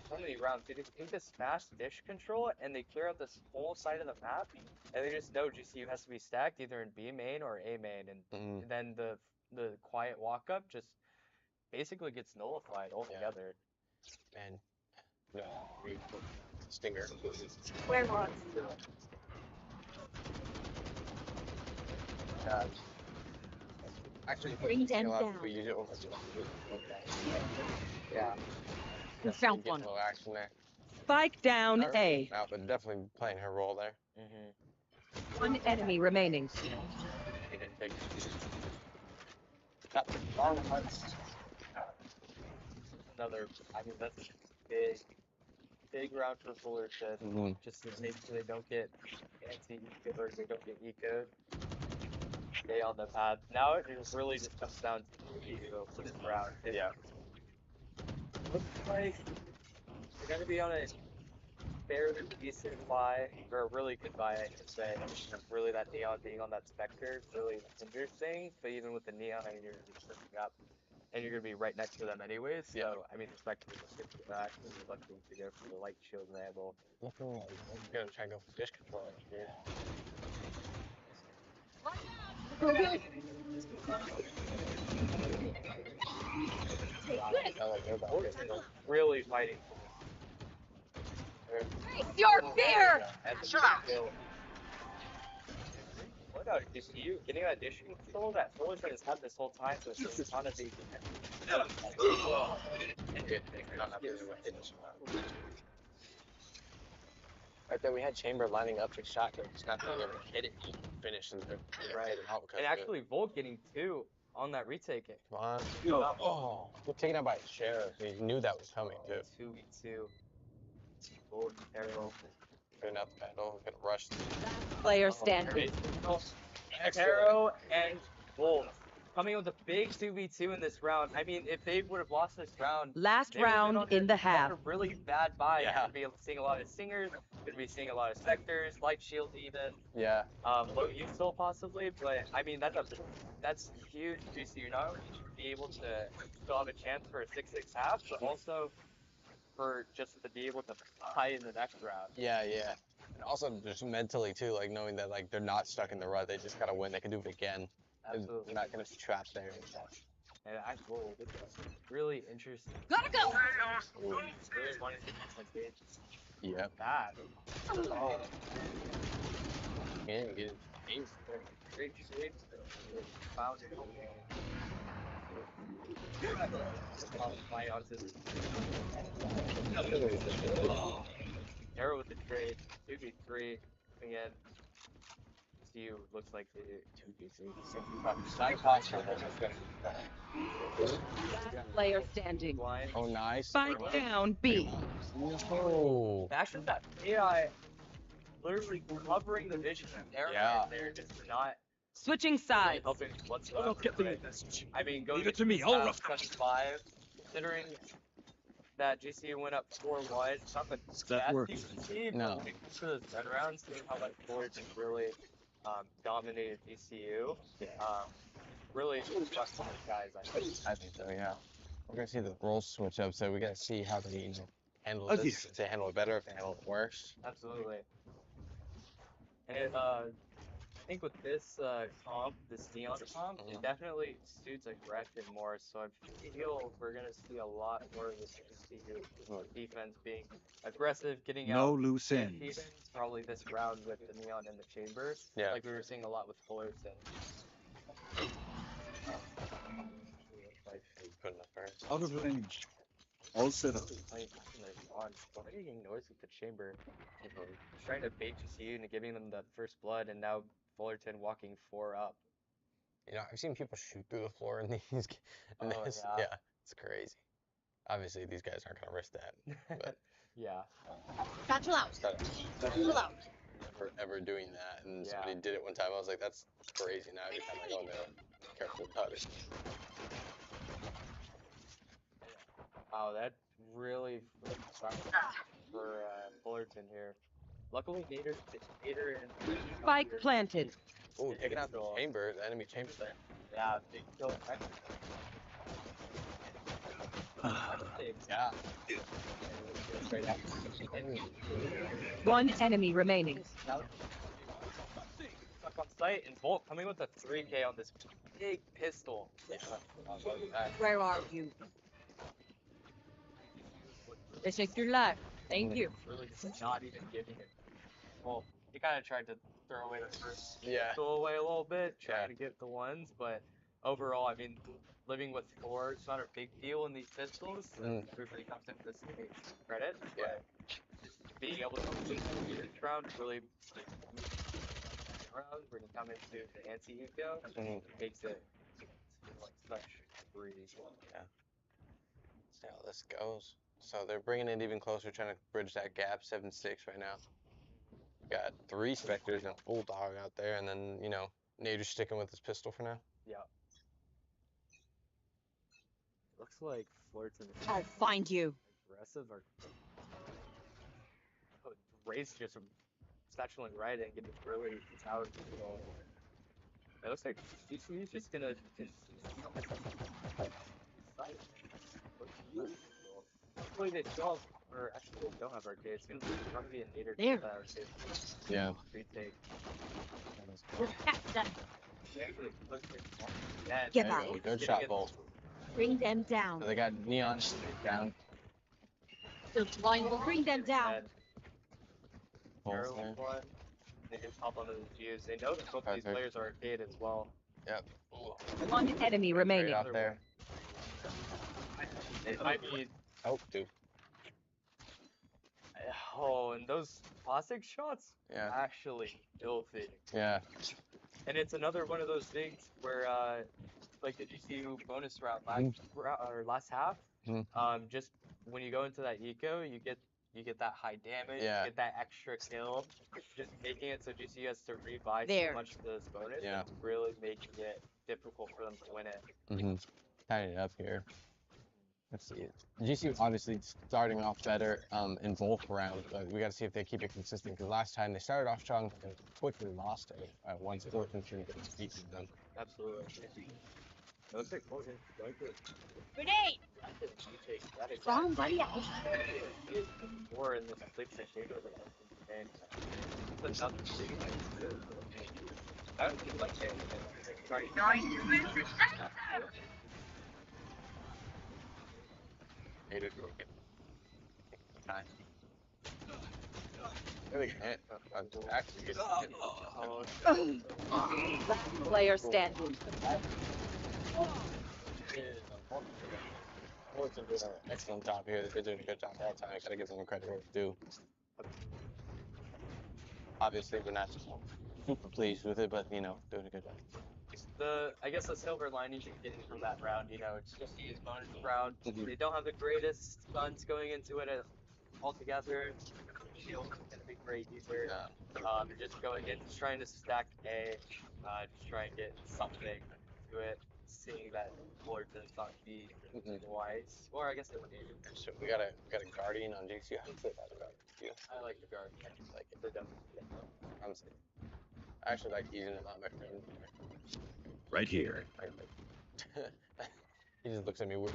so many rounds. They just take this fast dish control and they clear out this whole side of the map, and they just know GCU has to be stacked either in B main or A main, and then the quiet walk up just basically gets nullified altogether. Man, no, Stinger. Where was? Actually, Bring them down. we use it almost. Yeah. We found one. Little action there. Spike down A. No, but definitely playing her role there. One enemy remaining. He didn't take Another. I mean, that's big round for Fullerton. Just to make sure they don't get anti-eco or they don't get eco. Stay on the path. Now it just really just comes down to eco for this round. Yeah. Looks like they're gonna be on a fairly decent buy, or a really good buy, I should say. Really, that neon being on that Spectre really hinders things, but even with the neon, I mean, you're gonna be tripping up, and you're gonna be right next to them anyways. So Yeah. I mean, the Spectre is just good back. You're lucky to go for the light shield and ammo. I'm gonna try and go for dish control here. Really fighting. Your fear! What about GCU getting that dish control that Fullerton has had this whole time, so it's just kind of the. Right there, we had Chamber lining up for shot, but just not being able to hit it. He finished and Right. And actually, Volt getting 2 on that retake. Come on. Oh, we're taken out by a sheriff. He knew that was coming too. 2v2. Volt, Arrow. Putting out the battle, gonna rush. Player standing. Arrow and Volt coming with a big 2v2 in this round. I mean, if they would have lost this round, Last they would've been round on in the a half. really bad buy. Yeah. You're gonna be seeing a lot of singers. Gonna be seeing a lot of Spectres, light shield even. Yeah. Low use still possibly, but I mean that's huge. You're not only to be able to still have a chance for a 6-6 half, but also for just to be able to buy in the next round. Yeah, yeah. And also just mentally too, like knowing that like they're not stuck in the rut, they just gotta win. They can do it again. Absolutely. They're not gonna be trapped there. And this is really interesting. Gotta go! Really wanted to get Yep. bad. Oh, Can't get it. great sweep. Found it. Flying onto Arrow with the trade. 2v3 again. GCU looks like they 2v3. Side posture. Player standing. Blind. Oh, nice. Spike down B. Oh. Actually, that AI literally covering the vision of Aaron Yeah. right there, just not Switching really sides. helping whatsoever. I'll get the But, message. I mean, going Leave it to me. I'll rough cut 5, considering that GCU went up 4-1, it's not the That best works. you can see, No. but when it comes to the third round, seeing how that Fullerton really dominated GCU, really impressed with the guys, I think. I think so, yeah. We're gonna see the roles switch up, so we gotta see how they, you know, handle Oh, this. yeah. If they handle it better, if they handle it worse. Absolutely. And I think with this comp, this Neon comp, it definitely suits aggression more. So I feel we're gonna see a lot more of this GCU defense being aggressive, getting No out loose and ends. even probably this round with the Neon in the chamber, Yeah. like we were seeing a lot with Fullerton. Putting up first. Out of range. All set up. Why are you getting noise with the chamber? Trying to bait GCU into giving them that first blood, and now Fullerton walking 4 up. You know, I've seen people shoot through the floor in these. In Oh, this. yeah. Yeah, it's crazy. Obviously, these guys aren't gonna risk that. But Yeah. Satchel out. instead of Satchel out. ever doing that, and Yeah. somebody did it one time, I was like, that's crazy. Now every time I go in there, I'm careful about it. Wow, that really sucked for Fullerton here. Luckily, Nader and Spike planted. Oh, taking out the chamber, the enemy chamber there. Yeah, big kill. Yeah. One enemy remaining. Stuck on site, and Bolt coming with a 3K on this big pistol. Where are you? This is your life. Thank you. Really just not even giving it. Well, he kind of tried to throw away the first Yeah. pistol away a little bit, trying Yeah. to get the ones, but overall, I mean, living with 4, it's not a big deal in these pistols. Everybody comes into this stage credit, Yeah. but being able to complete this round really round when you come into the anti-eco makes it like such a breeze. Yeah. See how this goes. So they're bringing it even closer, trying to bridge that gap. 7-6 right now. Got 3 Spectres and a Bulldog out there, and then, you know, Nader's sticking with his pistol for now. Yeah. Looks like Fullerton is I'll find you. aggressive or Ray's just satcheling right and getting really tower control. It looks like he's just gonna hopefully they still have, or actually they don't have arcades. It's gonna be a Nader There. arcade. Yeah. Retake. Your cat's done. Yeah, Get there back. you go. Good shot, Bolt. Bring them down. So they got Neon down. The blind will bring them down. Bolt Arrow there. one. They can hop onto the fuse. They know that both these Perfect. players are arcade as well. Yep. One enemy remaining. Straight out there. It might be. Oh, dude. Oh, and those plastic shots Yeah. actually filthy. Yeah. And it's another one of those things where, like the GCU bonus round last half, just when you go into that eco, you get that high damage, Yeah. you get that extra kill, just making it so GCU has to rebuy There. so much of this bonus, Yeah. and really making it difficult for them to win it. Tying it up here. Let's see. GCU obviously starting off better in both rounds, but we got to see if they keep it consistent. Because last time they started off strong and quickly lost it once Fullerton beat them. Absolutely. It looks like Fullerton's going to Grenade. that is Wrong buddy. more in this sleeper chamber than and that's another thing. That would be like sorry. Hated broken. Nice. Really hit. Actually good hit. Last player standing. Fullerton doing an excellent job here. They're doing a good job all the time. I gotta give them credit where it's due. Obviously, we're not super pleased with it, but you know, doing a good job. I guess the silver lining to getting from that round, you know, it's just his bonus round. They don't have the greatest guns going into it altogether. Shield is gonna be great either. Just going in, just trying to stack A, just trying to get something to it, seeing that Fullerton's not B twice. Or I guess it would be. So we got a guardian on GCU. How do you feel about the guardian? I like the guard. I Like it. They're definitely. I'm saying. I actually like using a lot, my friend. Right here. He just looks at me weird.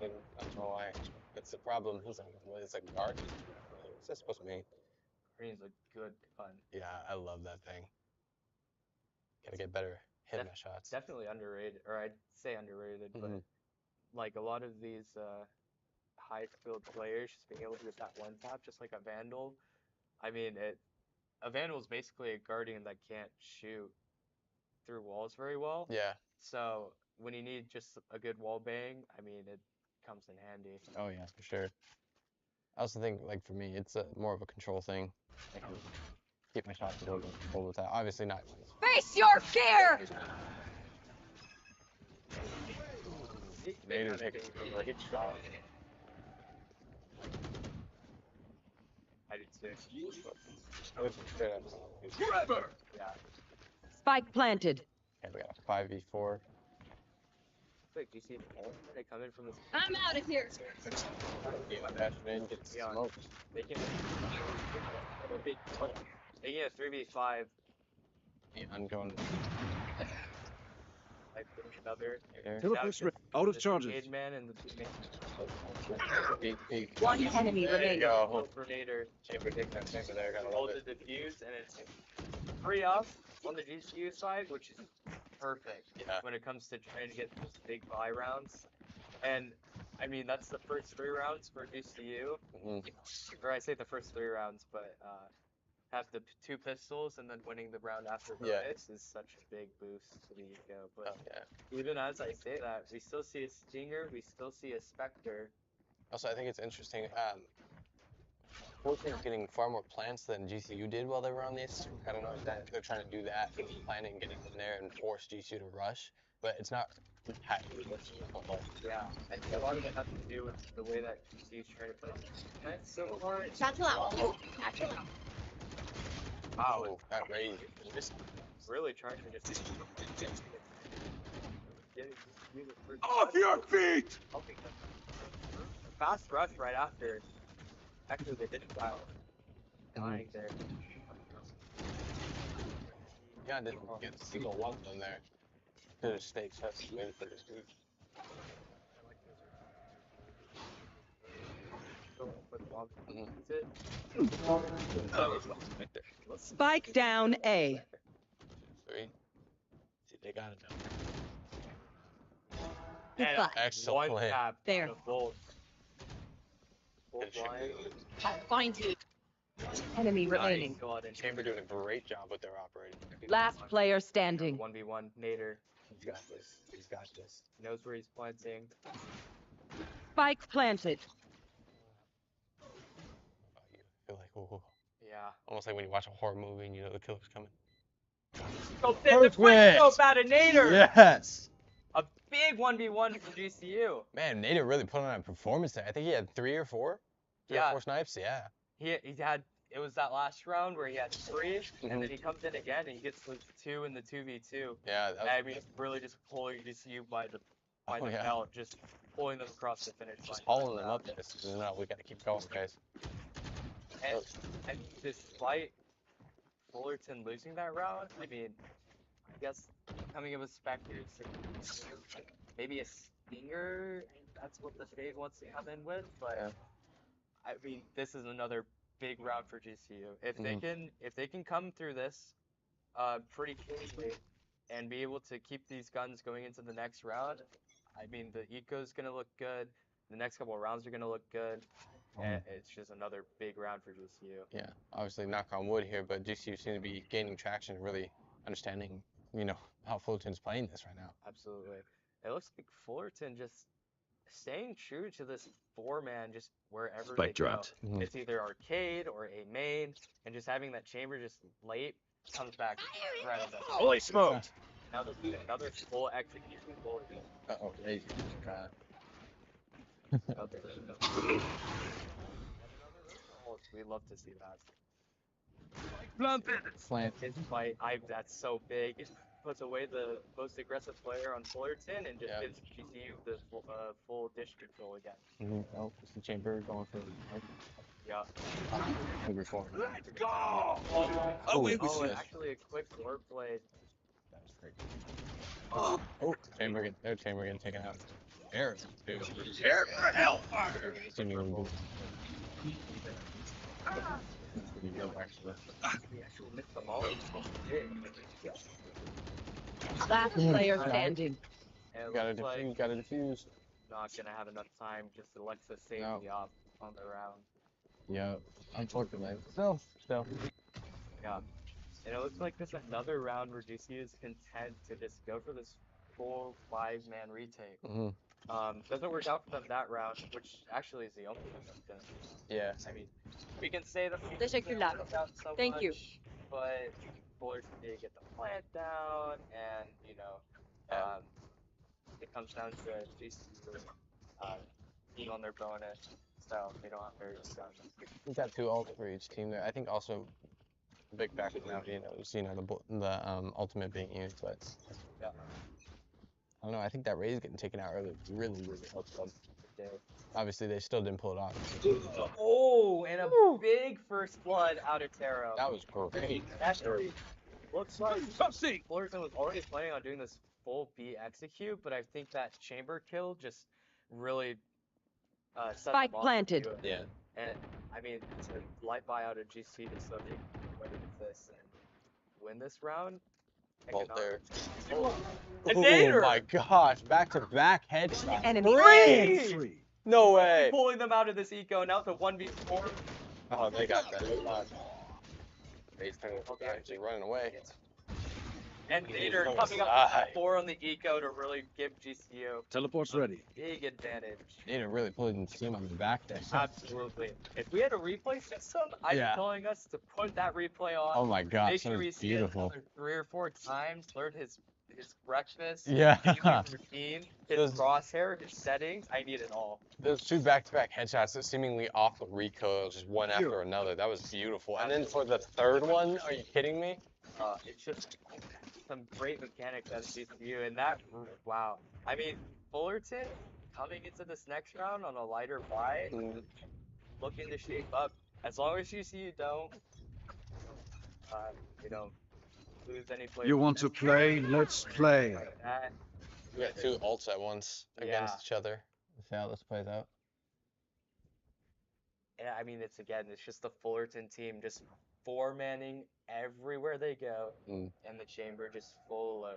I don't know why. That's the problem. He's like, well, it's like guardian. What's that supposed to mean? Green's a good gun. Yeah, I love that thing. Gotta get better hitting my shots. Definitely underrated, or I'd say underrated, but like a lot of these high skilled players just being able to get that one tap, just like a Vandal. I mean, a Vandal is basically a guardian that can't shoot through walls very well. Yeah. So when you need just a good wall bang, I mean, it comes in handy. Oh yeah, for sure. I also think, like for me, it's more of a control thing. I can keep my shots under control with that. Obviously not. Face your fear! Nader takes a good shot. I did too. Forever. Yeah. Spike planted. Okay, we got a 5v4. Wait, do you see they come in from this? I'm out of here. Man gets Yeah. smoked. They can. They get a 3v5. I'm going. Like another. Teleport's out of charges. Aid man and the Peek. One enemy There you remaining. go. Grenadier. Chamber takes that chamber there. Gotta Hold love the it. defuse and it's free up on the GCU side, which is perfect Yeah. when it comes to trying to get those big buy rounds. And I mean that's the first 3 rounds for GCU. Or I say the first 3 rounds, but have the 2 pistols and then winning the round after this is such a big boost to the ego. But Oh, yeah. even as I say that, we still see a Stinger, we still see a Spectre. Also, I think it's interesting. Fortune's getting far more plants than GCU did while they were on this. I don't know if they're trying to do that, planning, getting them there, and force GCU to rush. But it's not happening. Yeah, I think a lot of it has to do with the way that GCU's trying to play. That's so hard. Satchel out. Satchel out. Wow, that raise. Just Really trying to just Off your feet! helping them. Fast rush right after. Actually, they didn't file. Dying there. yeah, didn't get a single one of them there. Could have stayed just waited for this dude. Spike down A. 3. See, they got it now. And Goodbye. Excellent. one tap. There. The bolt. Bolt Good shit. line. I'll find you. Enemy remaining. Go out and Chamber doing a great job with their operating. Last player standing. 1v1 Nader. He's got this. He's got this. Knows where he's planting. Spike planted. You feel like, ooh, Yeah. almost like when you watch a horror movie and you know the killer's coming. So the quick scope out of Nader. Yes. A big 1v1 for GCU. Man, Nader really put on a performance there. I think he had 3 or 4. 3 or Yeah. 4 snipes. Yeah. He had, it was that last round where he had 3, and then he comes in again and he gets the 2 in the 2v2. Yeah. That was, I mean, really just pulling GCU by the yeah. belt, just pulling them across the finish line. just hauling them up. No, we got to keep going, guys. And despite Fullerton losing that round, I mean, I guess coming up with Spectres, maybe a Stinger, that's what the Fade wants to come in with, but Yeah. I mean, this is another big round for GCU. If they can come through this pretty cleanly and be able to keep these guns going into the next round, I mean, the eco's gonna look good. The next couple of rounds are gonna look good. And it's just another big round for GCU. Yeah. Obviously, knock on wood here, but GCU seems to be gaining traction and really understanding, how Fullerton's playing this right now. Absolutely. It looks like Fullerton just staying true to this 4-man just wherever they Spike dropped. go. It's either arcade or a main, and just having that chamber just late comes back right on that. Holy smoked. Now another full execution goal. Uh-oh. Crazy. We love to see that. Slant. His fight, that's so big. It puts away the most aggressive player on Fullerton and just gives GCU the full dish control again. Oh, it's the chamber going for Yeah. number 4. Let's go! Away with Oh, you. and actually a quick word play. That was great. Oh, their chamber getting taken out. Air, dude. Hellfire! Seemingly pretty good, actually. We actually missed the ball. Last player standing. And it Gotta looks like defuse, gotta defuse. not gonna have enough time. Just Alexa saved No. the off on the round. Yeah, unfortunately. Still. Yeah. And it looks like this another round where GCU is content to just go for this full 5-man retake. Doesn't work out for them that round, which actually is the only thing that's gonna. Yeah. I mean, we can say the Teşekkürler. Thank you. But Bullets did get the plant down, and it comes down to GCU being on their bonus, so they don't have very good guns. We've got 2 ults for each team there. I think also a big factor now, the ultimate being used, but Yeah. I don't know. I think that Raze getting taken out early really helped them. Obviously, they still didn't pull it off. Oh, and a big first blood out of Taro. That was great. Actually, looks like Succeed! Fullerton was already planning on doing this full B execute, but I think that chamber kill just really set Spike them off planted. to do it. Yeah. And I mean, to light buy out of GC to so they can win this and win this round. Bolt there. Oh, Oh my gosh! Back-to-back headshots. Enemy. Three. No way! pulling them out of this eco now to 1v4. Oh, they got that. Raze actually running away. And Nader coming up with 4 on the eco to really give GCU Teleport's ready. big advantage. Need to really pull in steam on the back there. Absolutely. If we had a replay system, I'd be telling us to put that replay on. Oh my gosh, Make that sure we was see it beautiful. another 3 or 4 times. Learn his breakfast. Yeah. His routine. His Those- crosshair. His settings. I need it all. Those 2 back-to-back headshots that seemingly off the recoil, just one after another. That was beautiful. And then for the third one, are you kidding me? It's just some great mechanics at GCU, and that, wow. I mean, Fullerton coming into this next round on a lighter buy, looking to shape up. As long as GCU don't lose any players. You want to play? Let's play. Like that. We got 2 ults at once against each other. Let's see how this plays out. And I mean, it's just the Fullerton team just 4-manning everywhere they go, and the chamber just full of.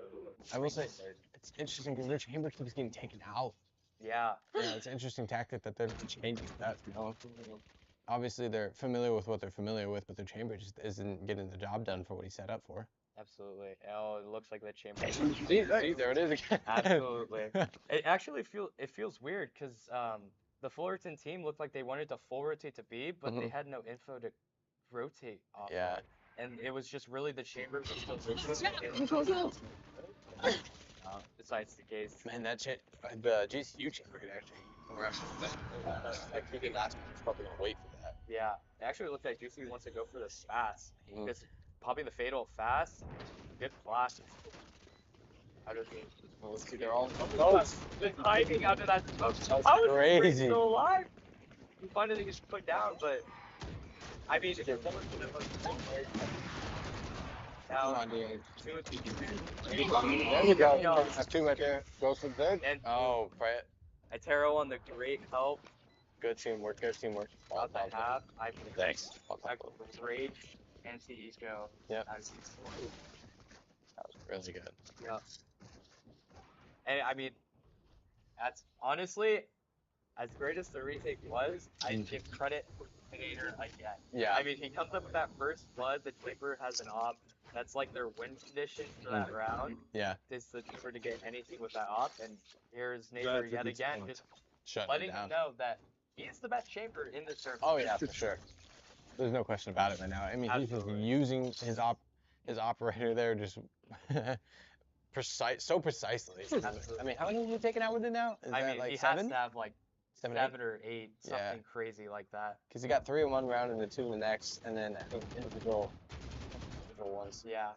I will say, it's interesting because their chamber keeps getting taken out. Yeah. Yeah, it's an interesting tactic that they're changing that. Obviously, they're familiar with what they're familiar with, but their chamber just isn't getting the job done for what he set up for. Absolutely. Oh, it looks like the chamber. See, there it is again. Absolutely. It actually feels weird because the Fullerton team looked like they wanted to full rotate to B, but they had no info to rotate off. Yeah. And it was just really the chamber was still besides the case. Man, the GCU chamber could actually come around. Like, he did last time. He's probably gonna wait for that. Yeah. It actually looked like GCU wants to go for this fast. Just popping the fatal fast. Good flash. Well, let's see, they're all. The timing out of that smoke. That was crazy. Still alive. He finally gets put down, but I mean, if they're Come on, dude. There There you go. That's 2 right there. Goes for the third. And Oh, Brett. Atero on the great help. Good teamwork. Good teamwork. About the half. I mean, Thanks. a great anti-eco. Yep. As That was really good. yeah. And I mean, that's honestly, as great as the retake was, I give credit to Nader again. Yeah. I mean, he comes up with that first blood. The chamber has an op. That's like their win condition for that round. Yeah. Is the chamber to get anything with that op, and here's Nader yet again, just Shut letting it down. them know that he's the best chamber in the server. Oh yeah, for sure. There's no question about it right now. I mean, he's just using his operator there just so precisely. Absolutely. I mean, how many have you taken out with it now? Is I that mean, like he 7? has to have like 7, 7 or 8, something Yeah. crazy like that. Because he got 3 in one round and then 2 in the next, and then I think individual ones. Yeah.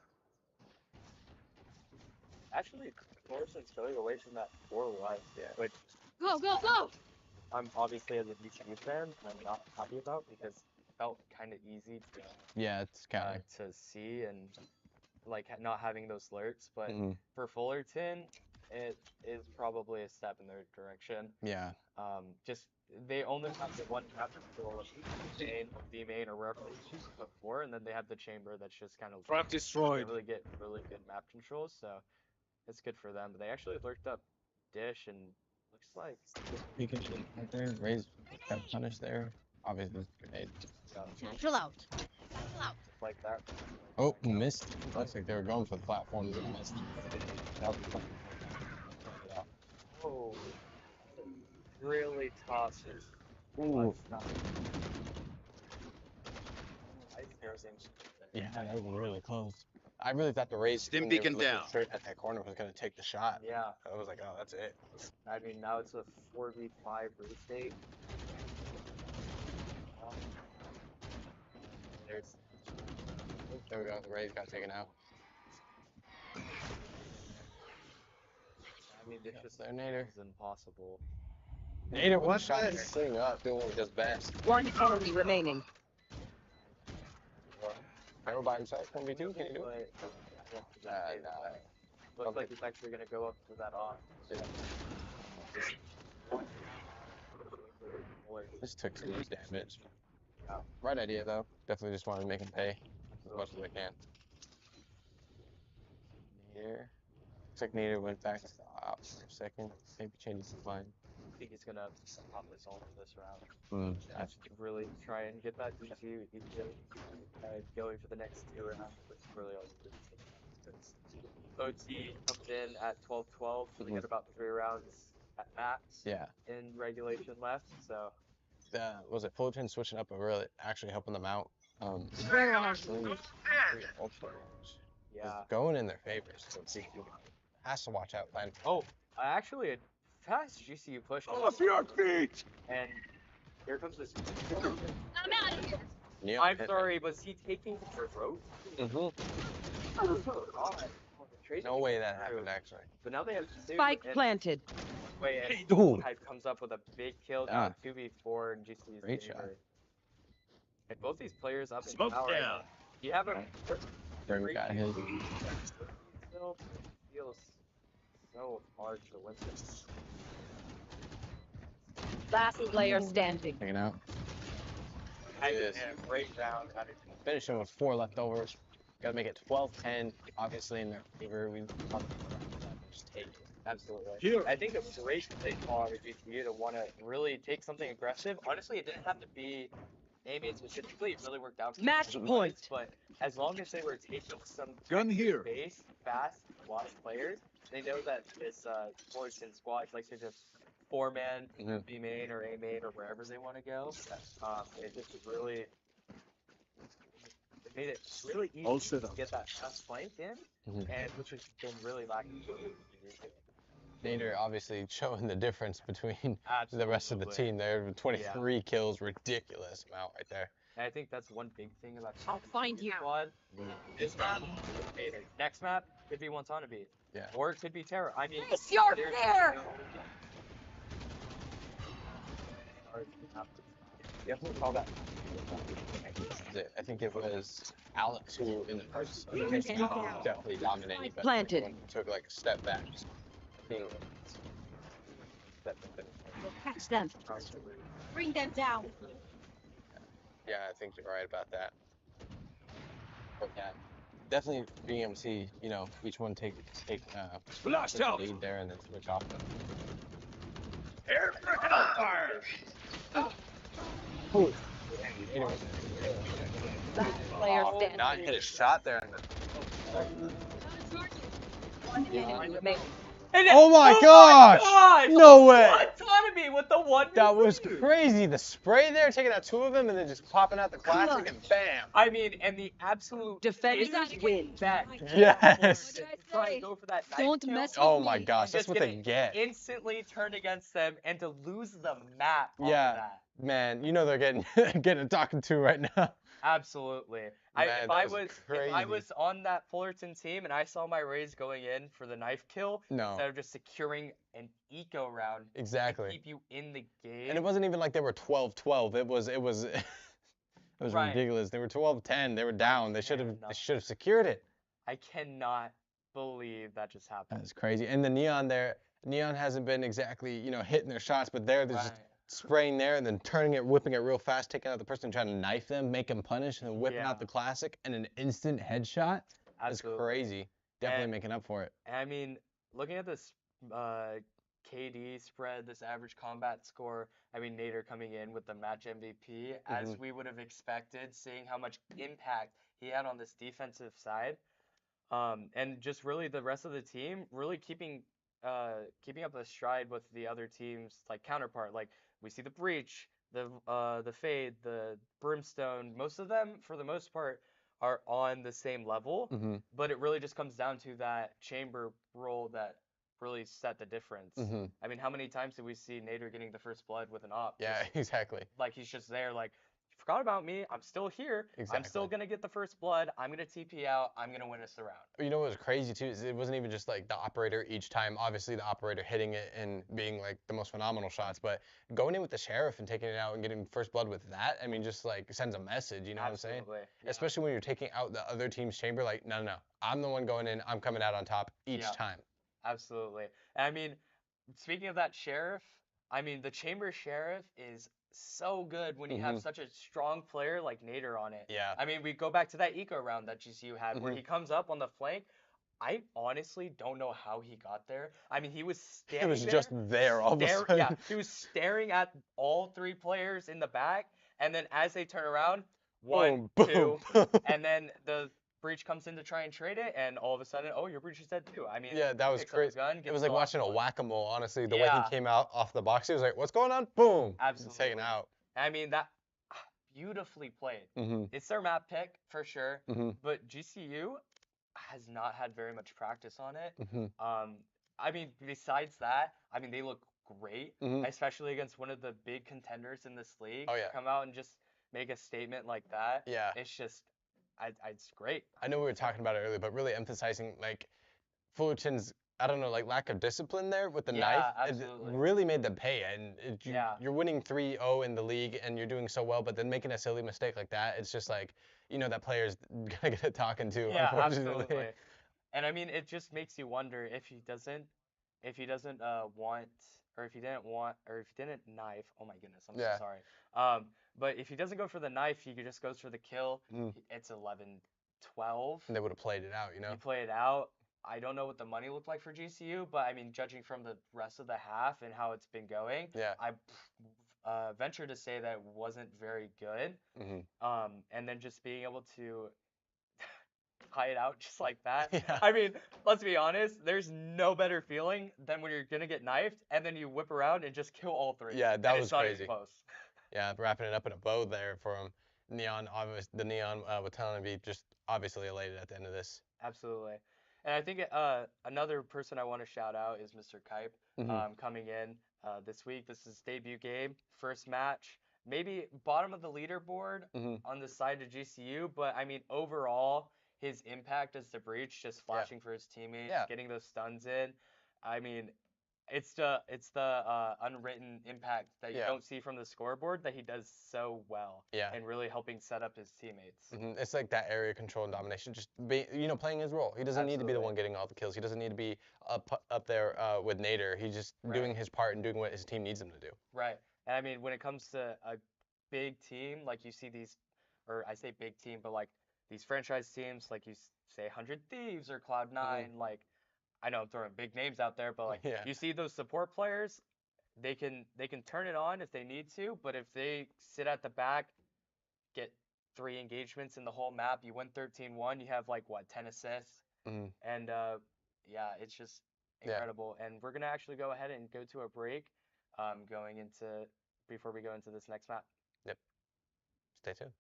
Actually, Morrison's going away from that 4 life, which Go, go, go! I'm obviously, as a GCU fan, I'm not happy about because it felt kind of easy Yeah, it's kind of. to see and like not having those alerts. But Mhm. for Fullerton, it is probably a step in their direction. Yeah. Just they only have the one captain for main, B main, or wherever they choose before, and then they have the chamber that's just kind of Trap they destroyed. really get really good map controls, so it's good for them. But they actually lurked up Dish and looks like He can shoot right there. Raise, got punish there. Obviously, grenade. Chill out. just like that. Oh, missed. Looks like they were going for the platform. They missed. Yeah. Oh, really tough. Ooh. Nice. Yeah, that was really close. I really thought the raise Stim when they were beacon looking down. straight at that corner was going to take the shot. Yeah, I was like, oh, that's it. I mean now it's a 4v5 restate. There we go. The raise got taken out. I mean, it's just There, Nader. is impossible. Nader, What what shot the- this thing up, doing what he does best. One enemy remaining. Arrow by himself, 1v2, can you do it? But Nah. looks like it's actually gonna go up for that off. This took some damage. Right idea, though. Definitely just wanted to make him pay as much as I can. Nader. Looks like Nader went back to the op for a second. Maybe change his mind. I think he's gonna pop this all for this round. Really try and get that GCU going for the next 2 rounds. That's really all you do. OT comes in at 12-12, so we got about 3 rounds at max Yeah. in regulation left. So Was it Fullerton switching up and really actually helping them out? yeah. Going in their favor. So GCU has to watch out, plan. Oh, actually a fast GCU push. Off your feet! And here comes this. I'm out of here. Neon I'm hit sorry, was he taking the rope? me. Oh god. No way that happened, actually. But now they have two, Spike and planted. wait, and Dude. Hype comes up with a big kill, Yeah. 2v4 in GCU's Great favor. shot. And both these players up in Smoke power. down. You have a There got his. still feels so hard to win this. Last player standing. Taking out. Hype Yes. did a great round. Finishing with 4 leftovers. Got to make it 12-10. Obviously in their favor. We just take it. Absolutely. Here. I think it's great that they call out GCU to want to really take something aggressive. Honestly, it didn't have to be aiming specifically. It really worked out. for Match the point. guys, But as long as they were taking some Gun here. base, fast, a lot of players, they know that this Fullerton squad likes to just 4-man, Mhm. B main or A main or wherever they want to go. It just really it made it really easy All set to up. get that fast flank in, Mhm. and which has been really lacking. Nader obviously showing the difference between the rest of the Absolutely. team there. 23 kills, ridiculous amount right there. And I think that's one big thing about I'll find you. squad. This map, next map could be Watanabe. Yeah. Or it could be Terra. I mean, Place your there's fear! no- You have to call that. I think it was Alex who in the first definitely dominated, but Planted. took like a step back. Catch them. Bring them down. Yeah, I think you're right about that. But yeah, definitely being able to see, each one take Blast the out! lead there and then switch off them. Air for hellfire! Last player standing. Not hit a shot there. One enemy remaining. Oh my god! God! No way! Watanabe me with the 1v3. That was crazy. The spray there, taking out 2 of them, and then just popping out the classic, and bam. I mean, and the absolute Defenders hit win. back. Yes. To try and go for that knife Don't kill, mess with Oh me. my gosh, and that's just what get they it get. instantly turned against them, and to lose the map off Yeah. of that. Man, you know they're getting getting talking to right now. Absolutely. Man, If that I was was crazy. on that Fullerton team and I saw my Rays going in for the knife kill No. instead of just securing an eco round Exactly. to keep you in the game. And it wasn't even like they were 12-12. It was it was Right. ridiculous. They were 12-10. They were down. They should cannot. have secured it. I cannot believe that just happened. That's crazy. And the Neon there, Neon hasn't been exactly, hitting their shots, but they're just spraying there and then turning it, whipping it real fast, taking out the person trying to knife them, make them punish, and then whipping out the classic and an instant headshot. That's Absolutely. crazy. Definitely And- making up for it. And I mean, looking at this KD spread, this average combat score, I mean, Nader coming in with the match MVP, as we would have expected, seeing how much impact he had on this defensive side. And just really the rest of the team really keeping up the stride with the other teams like counterpart. Like we see the Breach, the Fade, the Brimstone. Most of them, for the most part, are on the same level. But it really just comes down to that chamber role that really set the difference. I mean, how many times did we see Nader getting the first blood with an op? Yeah, Just, exactly. like he's just there, like, you forgot about me. I'm still here. I'm still Exactly. gonna get the first blood. I'm gonna TP out. I'm gonna win us the round. You know what was crazy too is it wasn't even just like the operator each time. Obviously the operator hitting it and being like the most phenomenal shots, but going in with the sheriff and taking it out and getting first blood with that, I mean, just like sends a message. You know what I'm saying? Absolutely. Yeah. Especially when you're taking out the other team's chamber. Like, no, I'm the one going in. I'm coming out on top each Yeah. time. Absolutely. And I mean, speaking of that sheriff, I mean, the chamber sheriff is so good when you have such a strong player like Nader on it. Yeah. I mean, we go back to that eco round that GCU had where he comes up on the flank. I honestly don't know how he got there. I mean, he was standing It was there, just there all of a sudden. Yeah, he was staring at all 3 players in the back, and then as they turn around, 1, Boom, 2, boom. and then the Breach comes in to try and trade it, and all of a sudden, oh, your Breach is dead too. I mean, Yeah, that was picks up his crazy. gun, It gets was the like last watching a one. whack-a-mole, honestly. The way Yeah. he came out off the box, he was like, "What's going on?" Boom. Absolutely. Taken out. I mean, that beautifully played. Mhm. It's their map pick for sure, Mhm. but GCU has not had very much practice on it. Mhm. I mean, besides that, I mean, they look great, Mhm. especially against one of the big contenders in this league. Oh, yeah. Come out and just make a statement like that. Yeah. It's just, it's great. I know we were talking about it earlier, but really emphasizing like Fullerton's, I don't know, like lack of discipline there with the knife. Yeah, It absolutely. really made them pay. And Yeah. you're winning 3-0 in the league and you're doing so well, but then making a silly mistake like that, it's just like, that player's gonna get a talking to, Yeah, unfortunately. absolutely. And I mean, it just makes you wonder if he doesn't want, or if he didn't want, or if he didn't knife. Oh my goodness, I'm Yeah. so sorry. But if he doesn't go for the knife, he just goes for the kill. It's 11-12. And they would have played it out, You play it out. I don't know what the money looked like for GCU, but I mean, judging from the rest of the half and how it's been going, Yeah. I venture to say that it wasn't very good. And then just being able to tie it out just like that. Yeah. I mean, let's be honest, there's no better feeling than when you're gonna get knifed and then you whip around and just kill all 3. Yeah, that and was it's not even crazy. close. Yeah, wrapping it up in a bow there for him. Neon, the Neon with Talon be just obviously elated at the end of this. Absolutely. And I think another person I want to shout out is Mr. Kipe, coming in this week. This is his debut game, first match. Maybe bottom of the leaderboard on the side of GCU, but I mean, overall, his impact as the Breach, just flashing for his teammates, getting those stuns in. I mean, it's the unwritten impact that you don't see from the scoreboard that he does so well. Yeah. And really helping set up his teammates. It's like that area control and domination, just playing his role. He doesn't need to be the one getting all the kills. He doesn't need to be up there with Nader. He's just doing his part and doing what his team needs him to do. Right. And I mean, when it comes to a big team, like you see these, or I say big team, but like these franchise teams, like you say 100 Thieves or Cloud9, like, I know I'm throwing big names out there, but like you see those support players, they can turn it on if they need to, but if they sit at the back, get 3 engagements in the whole map, you win 13-1, you have like 10 assists, and yeah, it's just incredible. And we're gonna actually go ahead and go to a break. going into before we go into this next map. Yep. Stay tuned.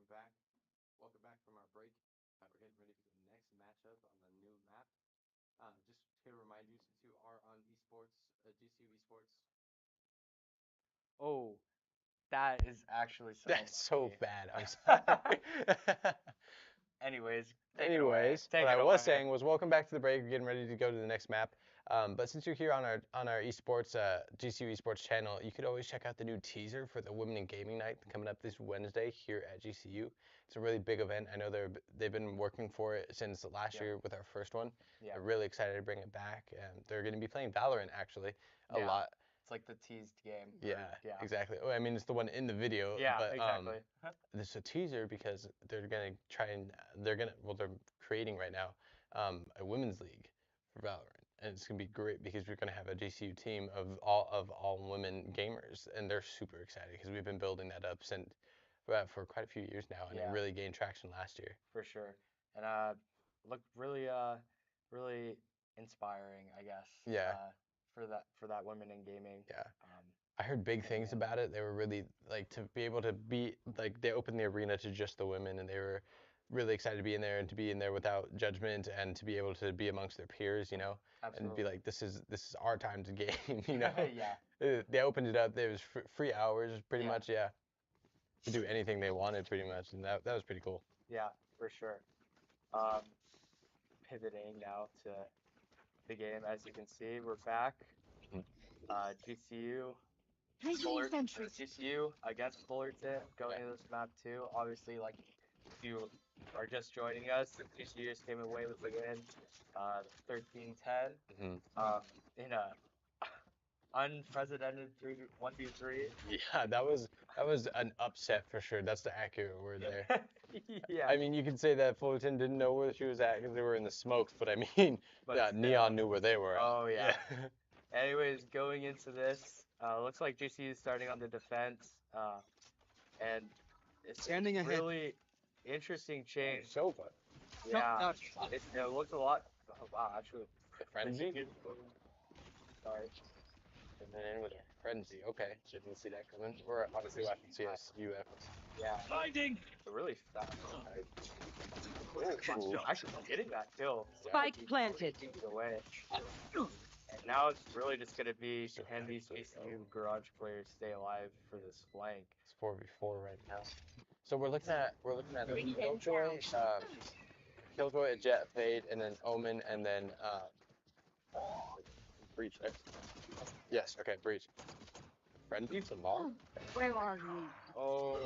back. Welcome back from our break. We're getting ready for the next matchup on the new map. Just to remind you, since you are on Esports, GCU Esports. Oh, that is actually so That's so lucky. bad. I'm sorry. Anyways, take it away. What Take I it was away. saying was, welcome back to the break. We're getting ready to go to the next map. But since you're here on our esports GCU Esports channel, you could always check out the new teaser for the Women in Gaming Night coming up this Wednesday here at GCU. It's a really big event. I know they've been working for it since last year with our first one. Yeah. They're really excited to bring it back. They're going to be playing Valorant actually a lot. It's like the teased game. Yeah, exactly. Oh, I mean, it's the one in the video. Yeah, but, exactly. This is a teaser because they're gonna they're creating right now a women's league for Valorant, and it's gonna be great because we're gonna have a GCU team of all women gamers, and they're super excited because we've been building that up for quite a few years now, and it really gained traction last year. For sure, and looked really really inspiring, I guess. Yeah. For that women in gaming. Yeah. I heard big things about it. They were really to be able to be they opened the arena to just the women, and they were really excited to be in there and to be in there without judgment and to be able to be amongst their peers, Absolutely. and be like, this is our time to game, Yeah. They opened it up. There was free hours, pretty much, to do anything they wanted, pretty much, and that was pretty cool. Yeah, for sure. Pivoting now to the game, as you can see, we're back. GCU. GCU against Fullerton going into this map too. Obviously, like if you are just joining us, GCU just came away with the win, 13-10, in a unprecedented 1v3. Yeah, that was an upset for sure. That's the accurate word there. Yeah. I mean, you could say that Fullerton didn't know where she was at because they were in the smokes, but I mean, Neon knew where they were at. Oh yeah. Anyways, going into this, looks like GCU is starting on the defense, and it's a really interesting change. Sofa. Yeah, it looks a lot. Oh, wow, actually. Frenzy? Sorry. And then in with a frenzy. Okay, didn't see that coming. We're obviously watching CSUF. Yeah. Finding. Really fast. Actually getting that kill. Spike planted. Away. And now it's really just gonna be, can these GCU garage players stay alive for this flank? It's 4v4 right now. So we're looking at Killjoy, Jet, Fade, and then Omen, and then Breach. Right? Yes. Okay. Breach. Frenzy some ball. Where are you? Oh.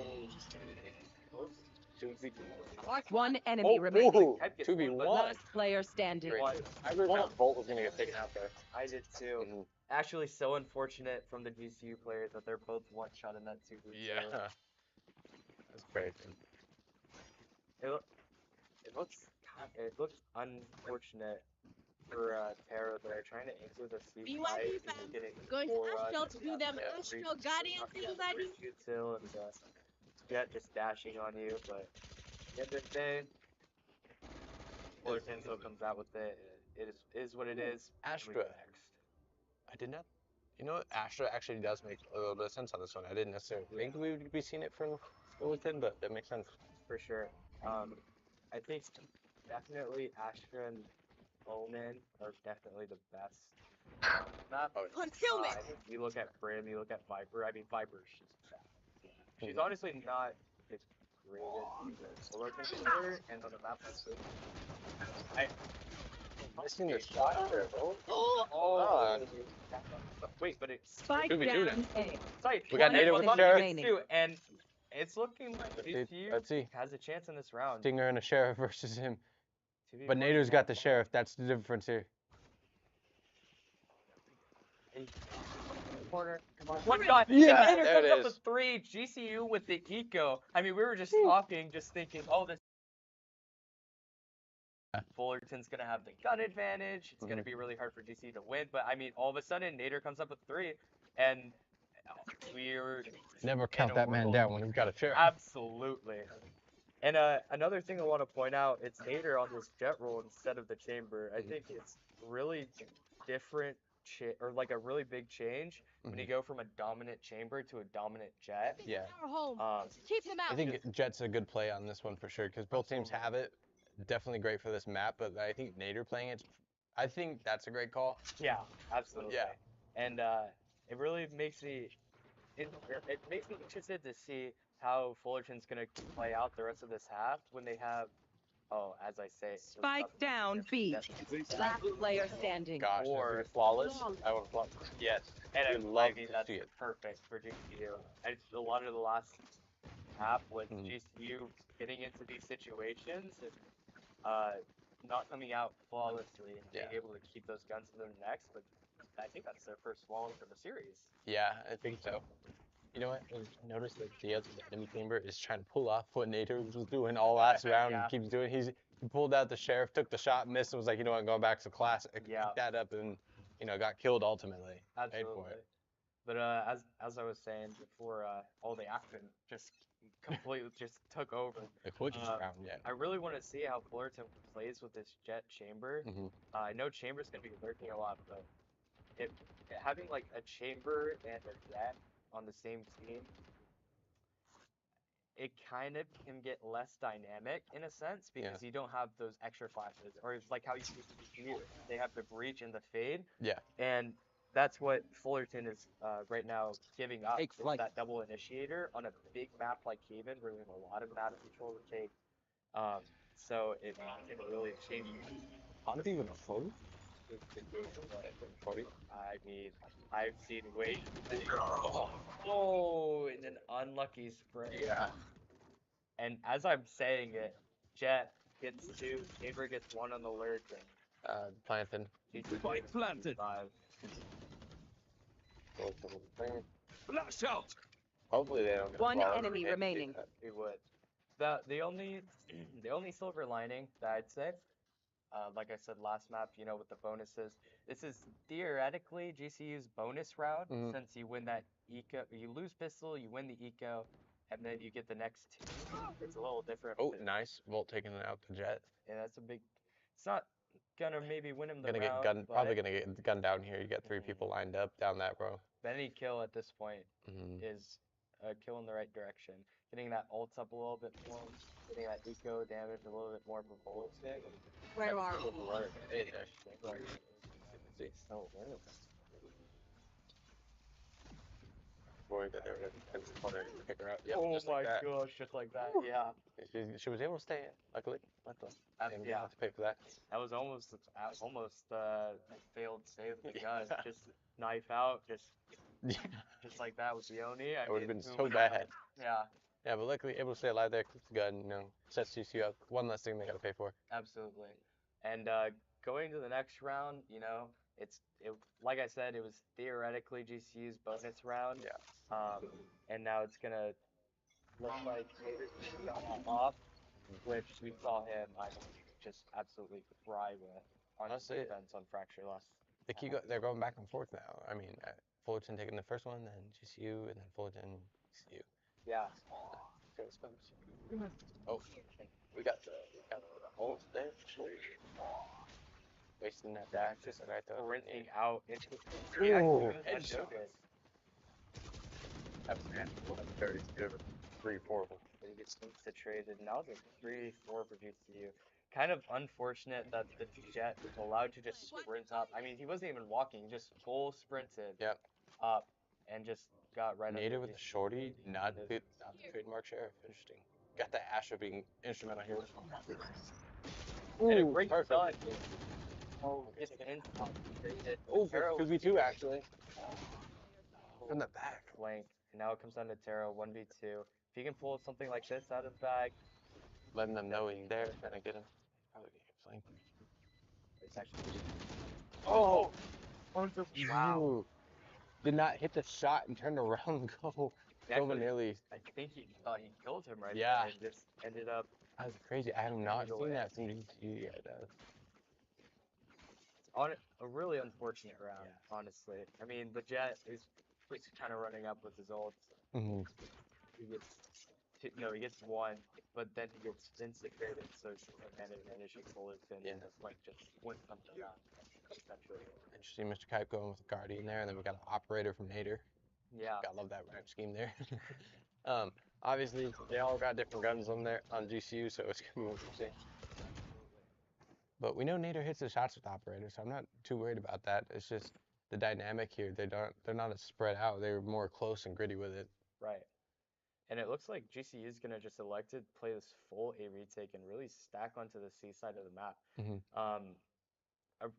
1 enemy remaining. 2v1. Last player standing. I really thought Volt was gonna get taken out there. I did too. Actually, so unfortunate from the GCU players that they're both one shot in that 2v2. Yeah. That's crazy. It looks unfortunate for Tara there, trying to answer the C fight and getting Going to Astro to do them Astro Guardian things I do. Till and Jet just dashing on you, but at the end of the day, Fullerton still comes out with it. It is what it is. Astra. Next. I did not. You know what? Astra actually does make a little bit of sense on this one. I didn't necessarily think we would be seeing it from Fullerton, but that makes sense. For sure. I think definitely Astra and Omen are definitely the best. Concealment. You look at Brim, you look at Viper. I mean, Viper's just bad. She's honestly not the greatest solar controller, and on the map that's good. Missing the shot there, bro. Oh. Wait, but it's Spike 2v2 down now. A. We got Nader with the sheriff. And it's looking like GCU Let's see. has a chance in this round. Stinger and a sheriff versus him. 2v1. But Nader's got the sheriff. That's the difference here. Corner. One shot. Yeah, And Nader there it comes up is. with 3. GCU with the eco. I mean, we were just talking, just thinking, oh, this. Fullerton's gonna have the gun advantage. It's gonna be really hard for GCU to win. But I mean, all of a sudden, Nader comes up with 3, and we're Never count that man down when he's got a sheriff. absolutely. And another thing I want to point out, it's Nader on this jet roll instead of the chamber. I think it's really different or like a really big change when you go from a dominant chamber to a dominant jet. Yeah. Our home. Um, Keep them I out. think Jet's a good play on this one for sure because both teams Absolutely. have it. Definitely great for this map, but I think Nader playing it, I think that's a great call. Yeah, absolutely. Yeah. And it really makes me it makes me interested to see how Fullerton's gonna play out the rest of this half when they have as I say Spike down, B. Last player standing. Gosh, or flawless. I would flawless. yes, and We'd I love mean to that's see it. perfect for GCU. And a lot of the last half was Mhm. GCU getting into these situations and uh not coming out flawlessly and being Yeah. able to keep those guns to their necks, but I think that's their first flawless of the series. Yeah, I think so. You know what? I noticed that the other enemy chamber is trying to pull off what Nader was doing all last round. Yeah. He keeps doing. He pulled out the sheriff, took the shot, missed, and was like, you know what? I'm going back to classic. Yeah. Picked that up and got killed ultimately. Paid for Absolutely. it. But as I was saying before, all the action just completely just took over. The quickest round, yeah. I really want to see how Fullerton plays with this jet chamber. Mhm. I know chamber's gonna be lurking a lot, but having like a chamber and a jet on the same team, it kind of can get less dynamic in a sense because you don't have those extra flashes, or it's like how you see GCU. They have the breach and the fade. Yeah. And that's what Fullerton is right now giving up. Take Is flight. that double initiator on a big map like Haven, where we have a lot of map control to take. So it can really change. Not even a phone. I mean, I've seen way too many. And an unlucky spray. Yeah. And as I'm saying it, Jet gets 2, Chamber gets 1 on the lurk, and Planted. Spike planted. 5. Blast out! Hopefully they don't get One flawless. enemy Hate to see remaining. that. We would. The only the only silver lining that I'd say, like I said last map, with the bonuses, this is theoretically GCU's bonus round since you win that eco, you lose pistol, you win the eco, and then you get the next 2. It's a little different. Oh, nice. Volt taking out the jet. Yeah, that's a big. It's not gonna maybe win him the Gonna get round, gunned. but Probably gonna get gunned down here. You get 3 people lined up down that row. any kill at this point Mhm. is a kill in the right direction. Getting that ult up a little bit more, getting that eco damage a little bit more for bullets. Where are we? Hey there. So, Worried that they were gonna pick her up. Yep, oh just my like that. gosh, just like that, yeah. She was able to stay in, luckily. Didn't Yeah. have to pay for that. That was almost a failed save with the gun. Just knife out, just like that with Leone. That would have mean, been who so would've- bad. Yeah, Yeah, but luckily able to stay alive there, clip the gun, sets CSU up. One less thing they gotta pay for. absolutely. And going to the next round, like I said, it was theoretically GCU's bonus round. Yeah. And now it's gonna look like Taylor's gonna be off, which we saw him just absolutely cry with on Honestly, defense on Fracture last. They're going back and forth now. I mean, Fullerton taking the first one, then GCU, and then Fullerton, GCU. Yeah. Oh, we got the ult there. Wasting that dash just right there. Sprinting out into Ooh, headshot. That's 32, 3, 4. But he gets traded. Now it's 3-4 for GCU. Kind of unfortunate that the Jet was allowed to just sprint up. I mean, he wasn't even walking. He just full sprinted Yep. up and just got right Nader under with a GCU. shorty, not the trademark sheriff. Interesting. Got the Asher being instrumental here. And a great perfect. shot. Oh, gets the inside. Oh, for 2v2 actually. From the back. Flank. And now it comes down to Taro, 1v2. If he can pull something like this out of the bag, Letting them know he's there, trying to get him. Probably gonna get flanked. it's actually. Oh! Wow. Ooh. Did not hit the shot and turned around and go. Actually, Nearly. I think he thought he killed him right Yeah. there and just ended up. That was crazy. I have not Go seen ahead. that from GCU yet. On a really unfortunate round, honestly. I mean, the Jet is kind of running up with his ults. Mm-hmm. He gets he gets 1, but then he gets instant traded, so it's an advantage for Fullerton, and the flank just went something down. essentially. Interesting, Mr. Kite going with the Guardian there, and then we got an operator from Nader. Yeah. Gotta love that rhyme scheme there. Obviously, they all got different guns on there on GCU, so it's gonna be interesting. But we know Nader hits the shots with operator, so I'm not too worried about that. It's just the dynamic here. They're not as spread out. They're more close and gritty with it. Right. And it looks like GCU is gonna just elect to play this full A retake and really stack onto the C side of the map.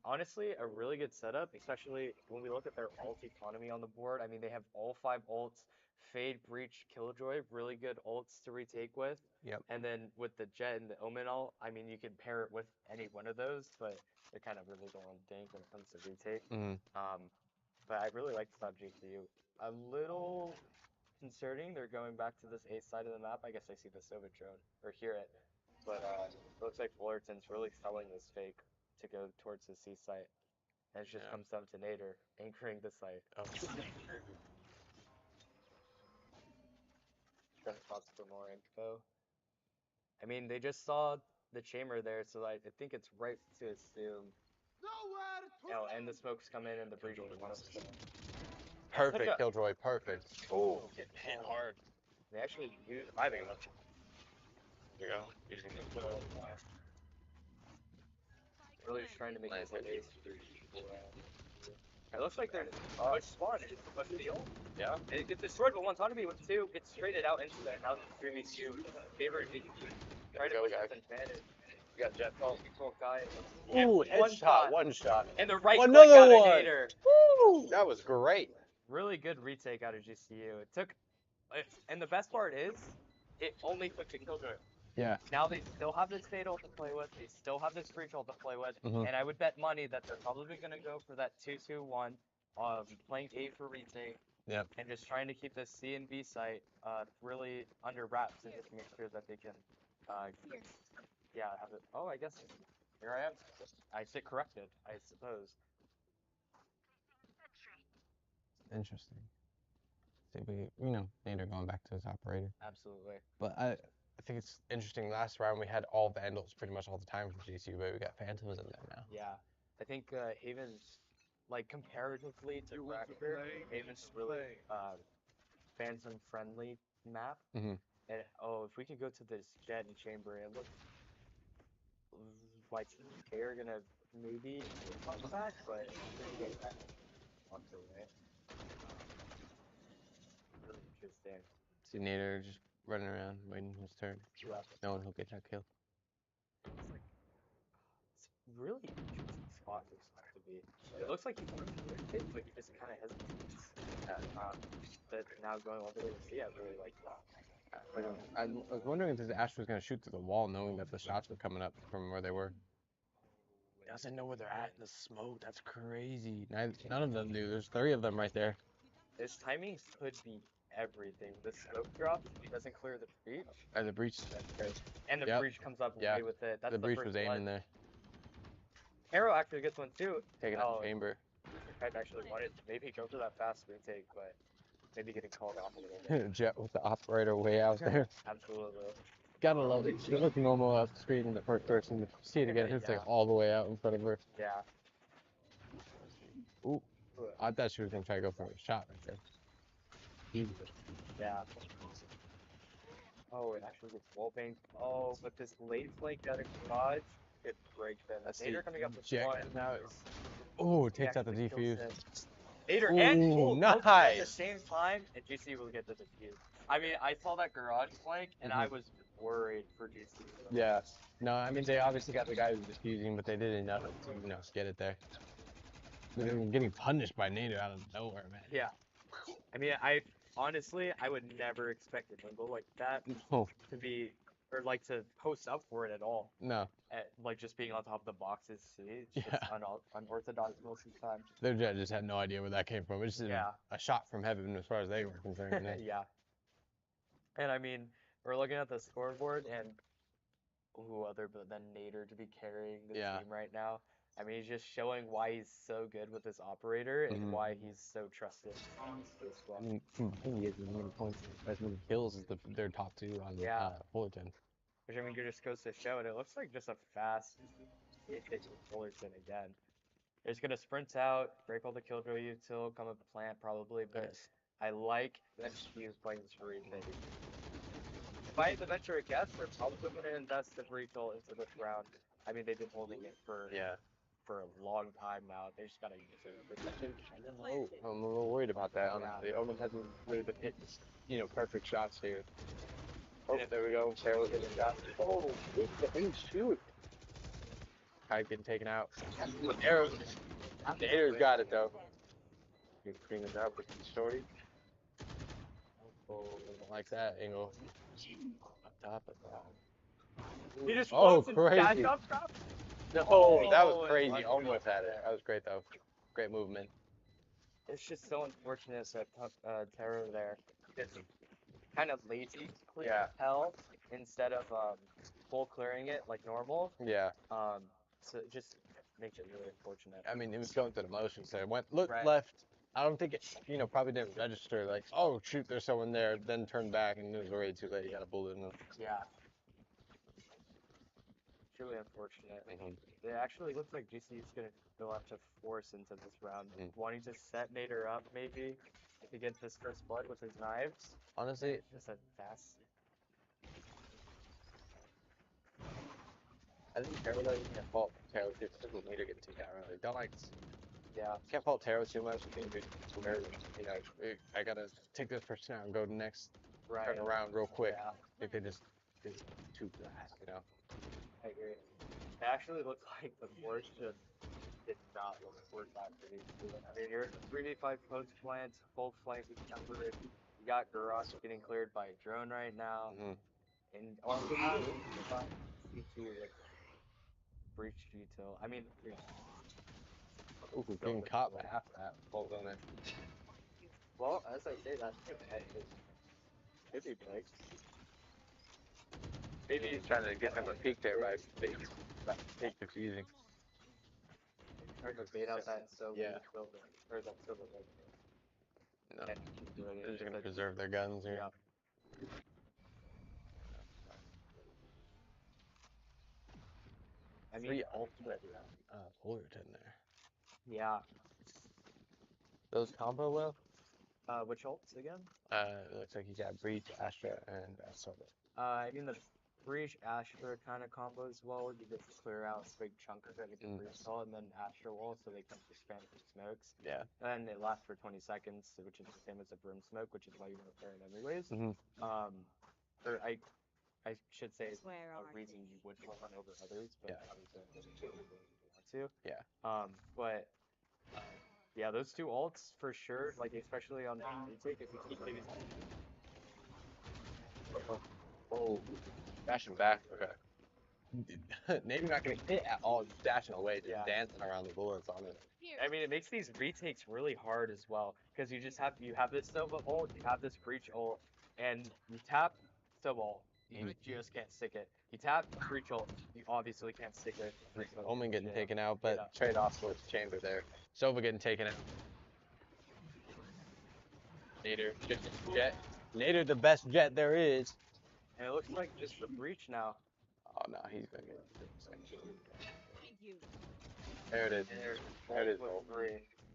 Honestly, a really good setup, especially when we look at their ult economy on the board. I mean, they have all 5 ults, Fade, Breach, Killjoy, really good ults to retake with. Yep. And then with the Jet and the Omen ult, I mean, you can pair it with any one of those, but they're kind of really going dank when it comes to retake. But I really like this about GCU. A little concerning, they're going back to this A side of the map. I guess I see the Sova drone, or hear it. But it looks like Fullerton's really selling this fake to go towards the C site. And it just comes down to Nader anchoring the site. Oh. Trying to talk for more info. I mean, they just saw the chamber there, so I think it's right to assume. Oh, and the smokes come in and the breach will be Perfect, Killjoy, perfect. Oh, getting hit hard. They actually use reviving him. There you go. Really just trying to make it like ace. It looks like they're spawn. But field. Yeah. And it gets destroyed, but one's on me with 2. It's traded out into that. Now the 3v2 favorite. Try to push this advantage. We got Jet control guy. Ooh, headshot, one shot. And the right another click one. out of Nader. Woo! That was great. Really good retake out of GCU. It took, and the best part is, it only took the Killjoy. Yeah. Now they still have this Fatal to play with. They still have this Breach ult to play with. And I would bet money that they're probably going to go for that 2-2-1, playing A for retake. Yep. And just trying to keep the C and B site really under wraps and just make sure that they can, have it. Oh, I guess here I am. I sit corrected, I suppose. Interesting. See, Nader going back to his operator. Absolutely. But I think it's interesting. Last round we had all Vandals pretty much all the time from GCU, but we got Phantoms in there now. Yeah, I think Haven's, like, comparatively to Fracture, Haven's really Phantom friendly map. And if we could go to this Jet and Chamber, it looks like they're gonna maybe punch back, but walks away. Really interesting. See Nader just running around, waiting his turn. Knowing he'll get that kill. It's really interesting spot this has to be. It looks like he's going to hit, but he just kind of hesitates. But now going all the way to C, I really like that. I was wondering if this Astra was going to shoot through the wall, knowing that the shots were coming up from where they were. He doesn't know where they're at in the smoke. That's crazy. None of them do. There's 3 of them right there. His timing could be everything. The smoke drop doesn't clear the breach. The breach. And the breach comes up away with it. That's the breach first was aiming there. Arrow actually gets one too. Taking out the chamber. Kite actually wanted to maybe go for that fast retake, but maybe getting called off a little bit. Jet with the operator way out there. Absolutely. Gotta love it. She looked normal off the screen in the first person. To see it again, it's like all the way out in front of her. Yeah. Ooh. I thought she was gonna try to go for a shot right there. Yeah. Oh, it actually gets wall banged. Oh, but this late flank out of garage, it breaks them. Nader coming up with one. Now it's. Oh, it takes out the defuse. Nader and nice. At the same time, and GC will get the defuse. I mean, I saw that garage flank, and I was worried for GC. Yeah. No, I mean, they obviously got the guy who's defusing, but they did enough to, get it there. They were getting punished by Nader out of nowhere, man. Yeah. I mean, honestly, I would never expect a nimble like that to be, or like to post up for it at all. No. Like just being on top of the boxes, it's just unorthodox most of the time. Their jet just had no idea where that came from. It's just a shot from heaven as far as they were concerned. Yeah. And I mean, we're looking at the scoreboard, and who other but than Nader to be carrying the team right now? I mean, he's just showing why he's so good with this operator and why he's so trusted. I mean, he has as many points, as many kills as their top 2 on Fullerton. Which, I mean, just goes to show, and it looks like just a fast hit with Fullerton again. They're just gonna sprint out, break all the killjoy util, come up plant probably, but Nice. I like that she's playing this retake. If I had to venture a guess, they're probably gonna invest the retail into this round. I mean, they've been holding it for a long time now. They just gotta use it. Oh, I'm a little worried about that. Honestly, Omen hasn't really been hitting, perfect shots here. Oh, there we go. Taylor's getting shot. Oh, shoot. Kite getting taken out. Nader's got it though. Good clean it up with the shorty. Oh, don't like that angle. Up top of that. He just crazy. dash up top. No, that was crazy. Almost had it. That was great though. Great movement. It's just so unfortunate that Terror there is kind of lazy to clear hell instead of full clearing it like normal. Yeah. So it just makes it really unfortunate. I mean, he was going through the motions there. Looked left. I don't think it, probably didn't register. Like, oh shoot, there's someone there. Then turned back and it was already too late. He had a bullet in him. Yeah. It's really unfortunate. Mhm. It actually looks like GC is gonna go up to force into this round, wanting to set Nader up maybe to get this first blood with his knives. Honestly, Just a fast. I think Taro doesn't can't fault Taro too. Simple meter getting taken out early. Don't like. Yeah. Can't fault Taro too much. I think I gotta take this person out and go to next. Right. Turn around real quick. Yeah. If they just did too fast, I agree. It actually looked like the force just did not look worth that pretty. I mean, you're 3v5 post plant, full flank with temporary. You got Garage getting cleared by a drone right now. And C2 with breach detail. I mean, ooh, getting caught by half that. Hold on it. well, as I say, that could be big. Maybe he's trying to get them a peek there by peek diffusing. Trying to bait out that silver, or that silver. No, And they're just gonna preserve their guns here. Yeah. I mean, Free ultimate Fullerton there. Yeah. Those combo well? Which ults again? It looks like you got Breach, Astra, and Soda. I mean the Breach Astra kind of combos well. You get to clear out a big chunk of it with the Breach ult, and then Astra wall, so they can spam through smokes. Yeah. And it lasts for 20 seconds, which is the same as a Brim smoke, which is why you want to clear it anyways. Or I should say a reason you would want over others, but obviously you want to. Yeah. But yeah, those two ults for sure, like especially on the retake, if you keep maybe. Oh, dashing back. Okay. Maybe not gonna hit at all. Just dashing away, just dancing around the bullets on it. I mean, it makes these retakes really hard as well, because you have this Sova ult, you have this Breach ult, and you tap Sova ult, you just can't stick it. You tap Breach ult, you obviously can't stick it. Omen getting taken out, but trade-off towards Chamber there. Sova getting taken out. Nader, Jet. Nader, the best Jet there is. And it looks like just the Breach now. Oh no, he's gonna get it. Thank you. There it is. There it is.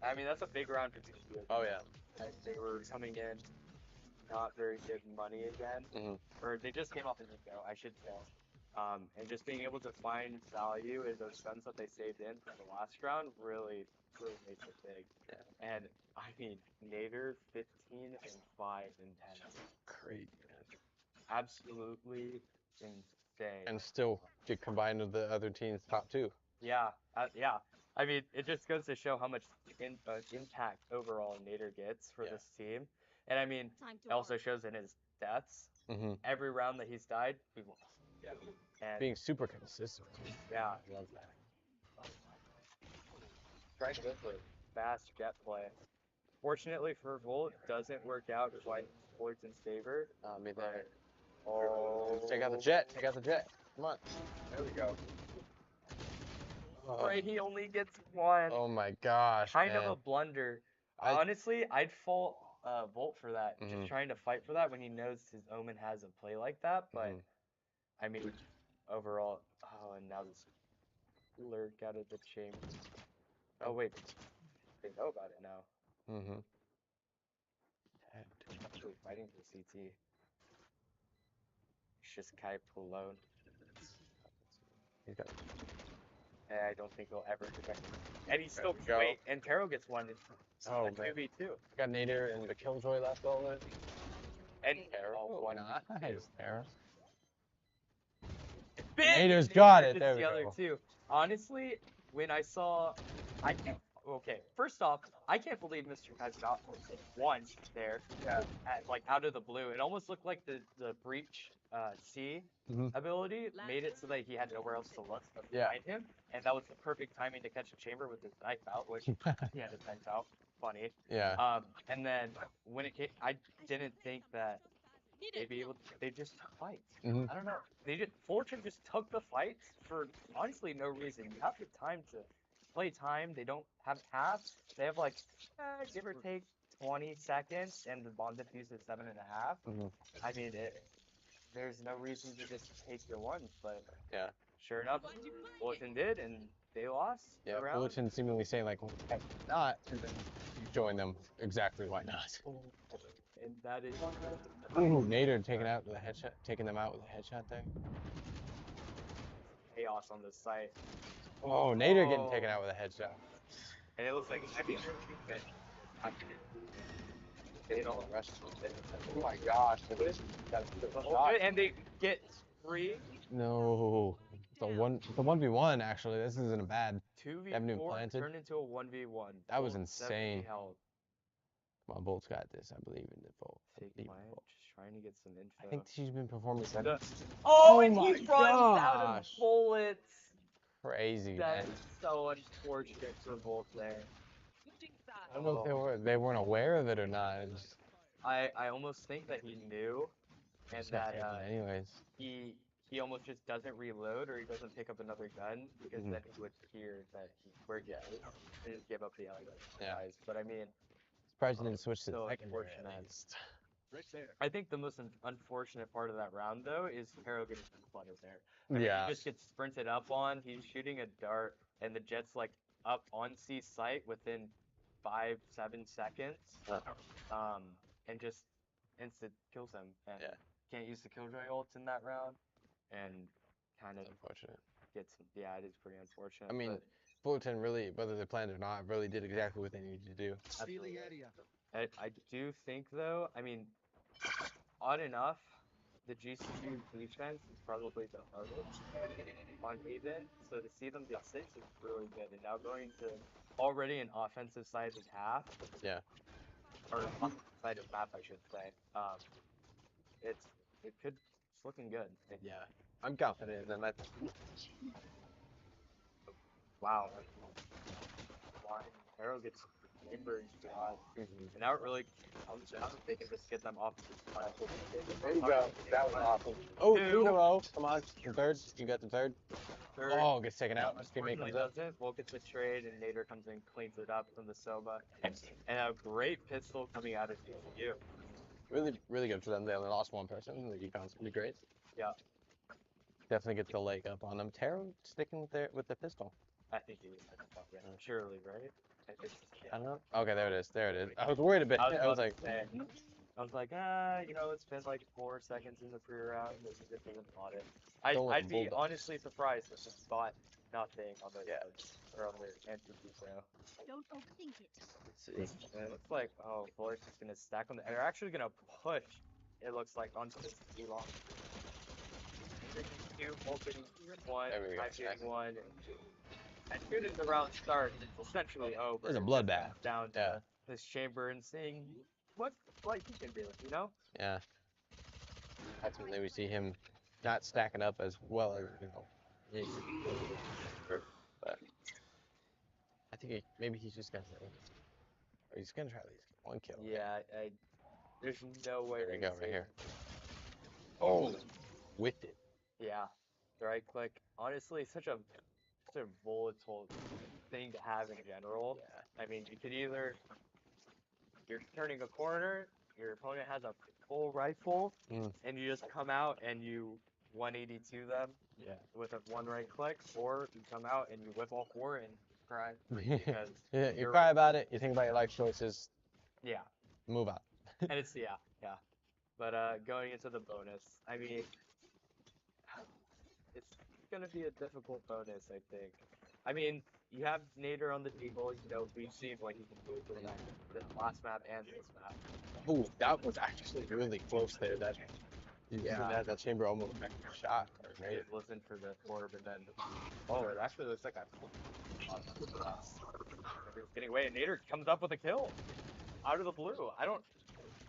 I mean, that's a big round for GCU. Oh yeah. They were coming in not very good money again, or they just came off a go, I should say. And just being able to find value in those guns that they saved in from the last round really makes it big. Yeah. And I mean, Nader 15 and 5 and 10. Crazy. Absolutely insane. And still get combined with the other team's top two. Yeah, yeah. I mean, it just goes to show how much impact overall Nader gets for this team. And I mean, it also shows in his deaths. Every round that he's died, we lost. Yeah. And being super consistent. Yeah. I love that. Trying to go for fast jet play. Fortunately for Volt, doesn't work out quite in Fullerton's favor. Me there. Oh, take out the jet. Take out the jet. Come on. There we go. Right, he only gets one. Oh my gosh. Kind of a blunder. Honestly, I'd fault Volt for that. Just trying to fight for that when he knows his Omen has a play like that. But I mean, overall, and now this lurk out of the chamber. Oh wait, they know about it now. Mm-hmm. Actually fighting for CT. It's just Kai alone. He's got I don't think he'll ever get back. And he's still go. wait, and Taro gets one. Oh, Like man. 2v2. got Nader and the Killjoy last element. And Oh, one nice, Tara. Big Nader's got it. gets There we the other go. two. Honestly, when I saw, I can't. Okay, first off, I can't believe Mr. Kai's got one there. Yeah. Like out of the blue, it almost looked like the breach C Mhm. ability made it so that he had nowhere else to look but Yeah. behind him, and that was the perfect timing to catch a chamber with his knife out, which he had his knife out. Funny. Yeah. And then when it came, I didn't think that they'd be able to, they just took fights. Mhm. I don't know. Fortune just took the fights for honestly no reason. You have the time to play time. They don't have halves. They have like, give or take 20 seconds, and the bomb defuse is 7.5. Mhm. I mean, there's no reason to just take your ones, but Yeah. sure enough, Fortune did, and they lost. Yeah. the round. Fullerton seemingly saying like, "Heck, not," and then you join them. Exactly. Why not? And that is Ooh, Nader taking out with a headshot, taking them out with a headshot there. chaos on this site. Oh, Nader getting taken out with a headshot. And it looks like They don't rush. Oh my gosh. and they get three. No. The 1v1 actually. This isn't a bad. Haven't even 2v4 planted. turned into a 1v1. That was Bolt definitely insane. held. Come on, Bolt's got this. I believe in the Bolt. Take plant, just trying to get some info. I think she's been performing better. Oh, and my he runs out of gosh. bullets. Crazy, That man. is so unfortunate for Bolt there. I don't know if they weren't aware of it or not. It's I almost think that he knew, and just got that taken anyways. he almost just doesn't reload or he doesn't pick up another gun because then he would hear that where he is and just give up the other guys. But I mean, Surprised he didn't switch to the so secondary at unfortunate. least. Right there. I think the most unfortunate part of that round, though, is Hero getting cluttered there. I mean, Yeah. he just gets sprinted up on. He's shooting a dart, and the jet's like up on C site within 5-7 seconds. And just instant kills him. And can't use the Killjoy ults in that round, and kind of Unfortunate. gets. Yeah, it is pretty unfortunate. I mean, Fullerton really, whether they planned or not, really did exactly what they needed to do. Absolutely. I do think though, I mean, odd enough, the GCU defense is probably the hardest on even. So to see them get 6 is really good. And now going to already an offensive sided half. Yeah. Or offensive sided map, I should say. It's looking good. Yeah. I'm confident in them. Wow. Arrow gets chambered, and now it really comes down if they can just get them off the spot. There you go. That was awesome. Oh, 2-0. Come on. The third. You got the third. Oh, gets taken out. Unfortunately doesn't. We'll get the trade, and Nader comes in, cleans it up from the Soba. And a great pistol coming out of GCU. Really, really good for them. They only lost one person. The econ's pretty great. Yeah. Definitely gets the leg up on them. Taro sticking with the pistol. I think he was surely, right? I don't know. Okay, there it is. There it is. I was worried a bit. I was like, it's been like 4 seconds in the pre-round. This just isn't on it. I'd be honestly surprised if the spot nothing on the or on the anti-pro. Don't overthink it. let's see. And it looks like Bullet's just gonna stack on the. They're actually gonna push. It looks like onto this long. Two opening one, There we go. shooting one. As soon as the round starts, it's essentially over. There's a bloodbath. Down to this chamber and seeing what he can do, you know? Yeah. Ultimately, we see him not stacking up as well as, but I think maybe he's just gonna, or he's gonna try at least get one kill. Yeah, there's no way. There we go, right here. Oh, with it. Yeah, right click. Honestly, such a volatile thing to have in general. Yeah. I mean, you could either you're turning a corner, your opponent has a full rifle, and you just come out and you 182 them with a one right click, or you come out and you whip all 4 and cry because Yeah, you you're cry right. about it. You think about your life choices. Yeah, Move on. and it's yeah. But going into the bonus, I mean, it's gonna be a difficult bonus, I think. I mean, you have Nader on the table. You know, we've seen what he can do for the last map and this map. Oh, that was actually really close there. That chamber almost back shot. Right? Right? Listen for the orb and then. Oh, it actually looks like I. Nader's getting away, and Nader comes up with a kill out of the blue.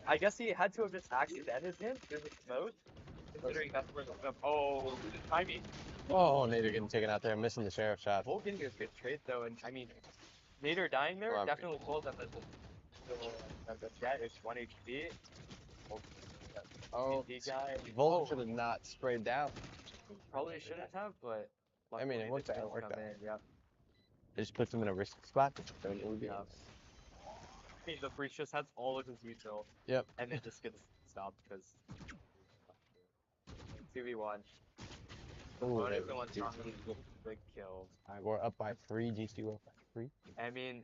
I guess he had to have just accidented him through the smoke, considering that's where the. Oh, the timing. Oh, Nader getting taken out there, missing the sheriff shot. Both getting a good trade though, and I mean, Nader dying there Well, definitely told them that the jet is 1 HP. Oh, The guy. Volt should have not sprayed down. Probably shouldn't have, but I mean, it luckily worked the out, it kills worked come out. in. Yep. It just puts him in a risky spot. Yep. I mean, the breach just has all of his util, Yep. and it just gets stopped because 2v1. Ooh, One there is the we one go. talking big kill. Alright, we're up by 3. GCU up by 3. I mean,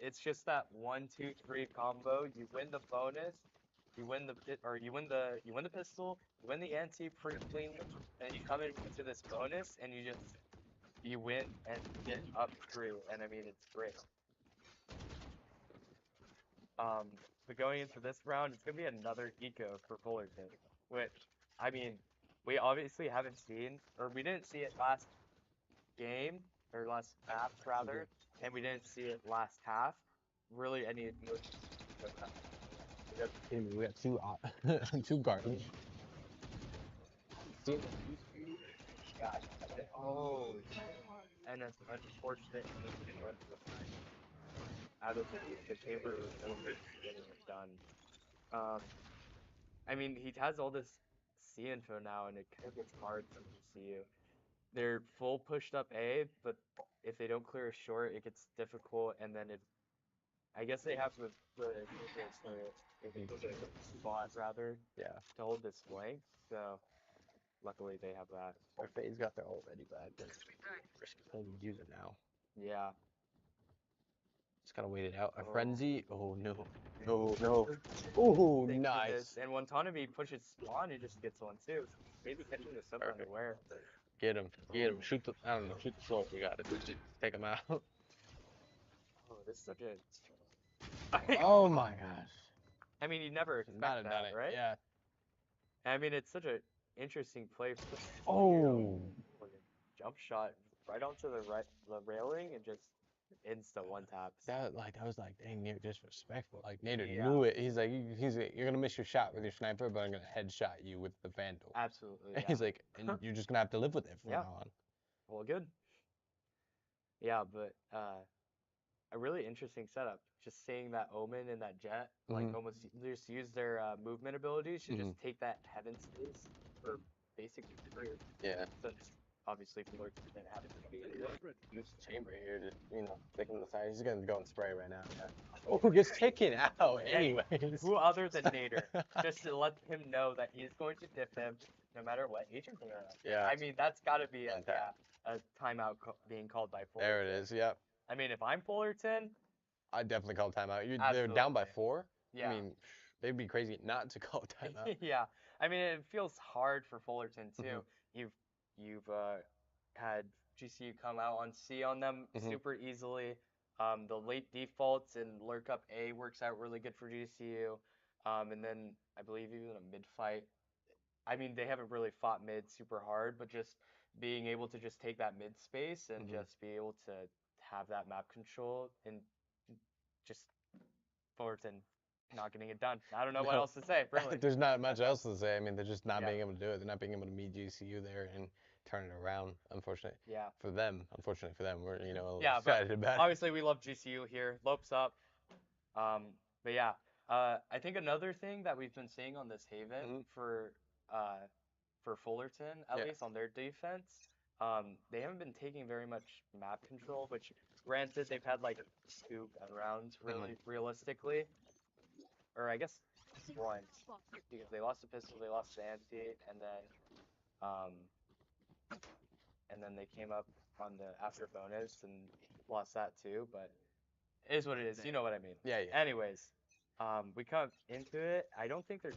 it's just that 1-2-3 combo. You win the bonus, you win the pistol, you win the anti pretty cleanly, and you come into this bonus and you win and get up 3, and I mean it's great. But going into this round, it's gonna be another eco for Fullerton, which I mean, we obviously haven't seen, or we didn't see it last game or last map rather, and we didn't see it last half. Really, any We got 2 2 garbage. oh, and it's unfortunate out of the chamber getting it done. I mean, he has all this C info now, and it kind of gets hard for GCU. They're full pushed up A, but if they don't clear a short, it gets difficult, and then I guess they have the spot rather Yeah. to hold this flank, so luckily they have that. Our Fade's got their ult ready, but risky thing to use it now. Yeah. Just gotta wait it out. A Oh. frenzy. Oh no. No. Oh, Thank nice. goodness. And when Tanabe pushes spawn, he just gets one too. Maybe catching this up Perfect. unaware. Get him. Shoot the. I don't know. Shoot the slope. You got it. Just take him out. Oh, this is such a. Oh my gosh. I mean, you never Should not expect have done that, it. right? Yeah. I mean, it's such an interesting play. For Oh. Jump shot right onto the railing and just insta one taps. That was like dang near disrespectful. Like Nader Yeah. knew it. He's like you're gonna miss your shot with your sniper, but I'm gonna headshot you with the Vandal. Absolutely. And Yeah. he's like, and you're just gonna have to live with it from Yeah. now on. Well, good. Yeah, but a really interesting setup. Just seeing that Omen and that Jet, like almost just use their movement abilities to just take that heaven space for basically clear. Yeah. Since obviously Fleur didn't have to be Use the chamber here to take him to the side. He's gonna go and spray right now. Yeah. Oh, who gets taken out anyways? Who other than Nader? Just to let him know that he's going to dip him no matter what. Agent clear up. Yeah. I mean, that's got to be a Fantastic. timeout being called by Fullerton. There it is. Yep. I mean, if I'm Fullerton, I'd definitely call timeout. They're Absolutely. down by 4. yeah. I mean, they'd be crazy not to call timeout. Yeah. I mean, it feels hard for Fullerton too. You've had GCU come out on C on them super easily. The late defaults and lurk up A works out really good for GCU. And then I believe even a mid fight. I mean, they haven't really fought mid super hard, but just being able to just take that mid space and just be able to have that map control and just Fullerton not getting it done. I don't know what else to say, really. There's not much else to say. I mean, they're just not Yeah. being able to do it. They're not being able to meet GCU there and turn it around. Unfortunately. Yeah. For them, unfortunately for them, we're a little Yeah, excited about it. Obviously, we love GCU here. Lopes up. But yeah, I think another thing that we've been seeing on this Haven for Fullerton, at least on their defense, they haven't been taking very much map control, which granted they've had like 2 gun rounds really realistically, or I guess once because they lost the pistol, they lost the anti, and then they came up on the after bonus and lost that too, but it is what it is. You know what I mean. Yeah, yeah. Anyways, we come into it. I don't think they're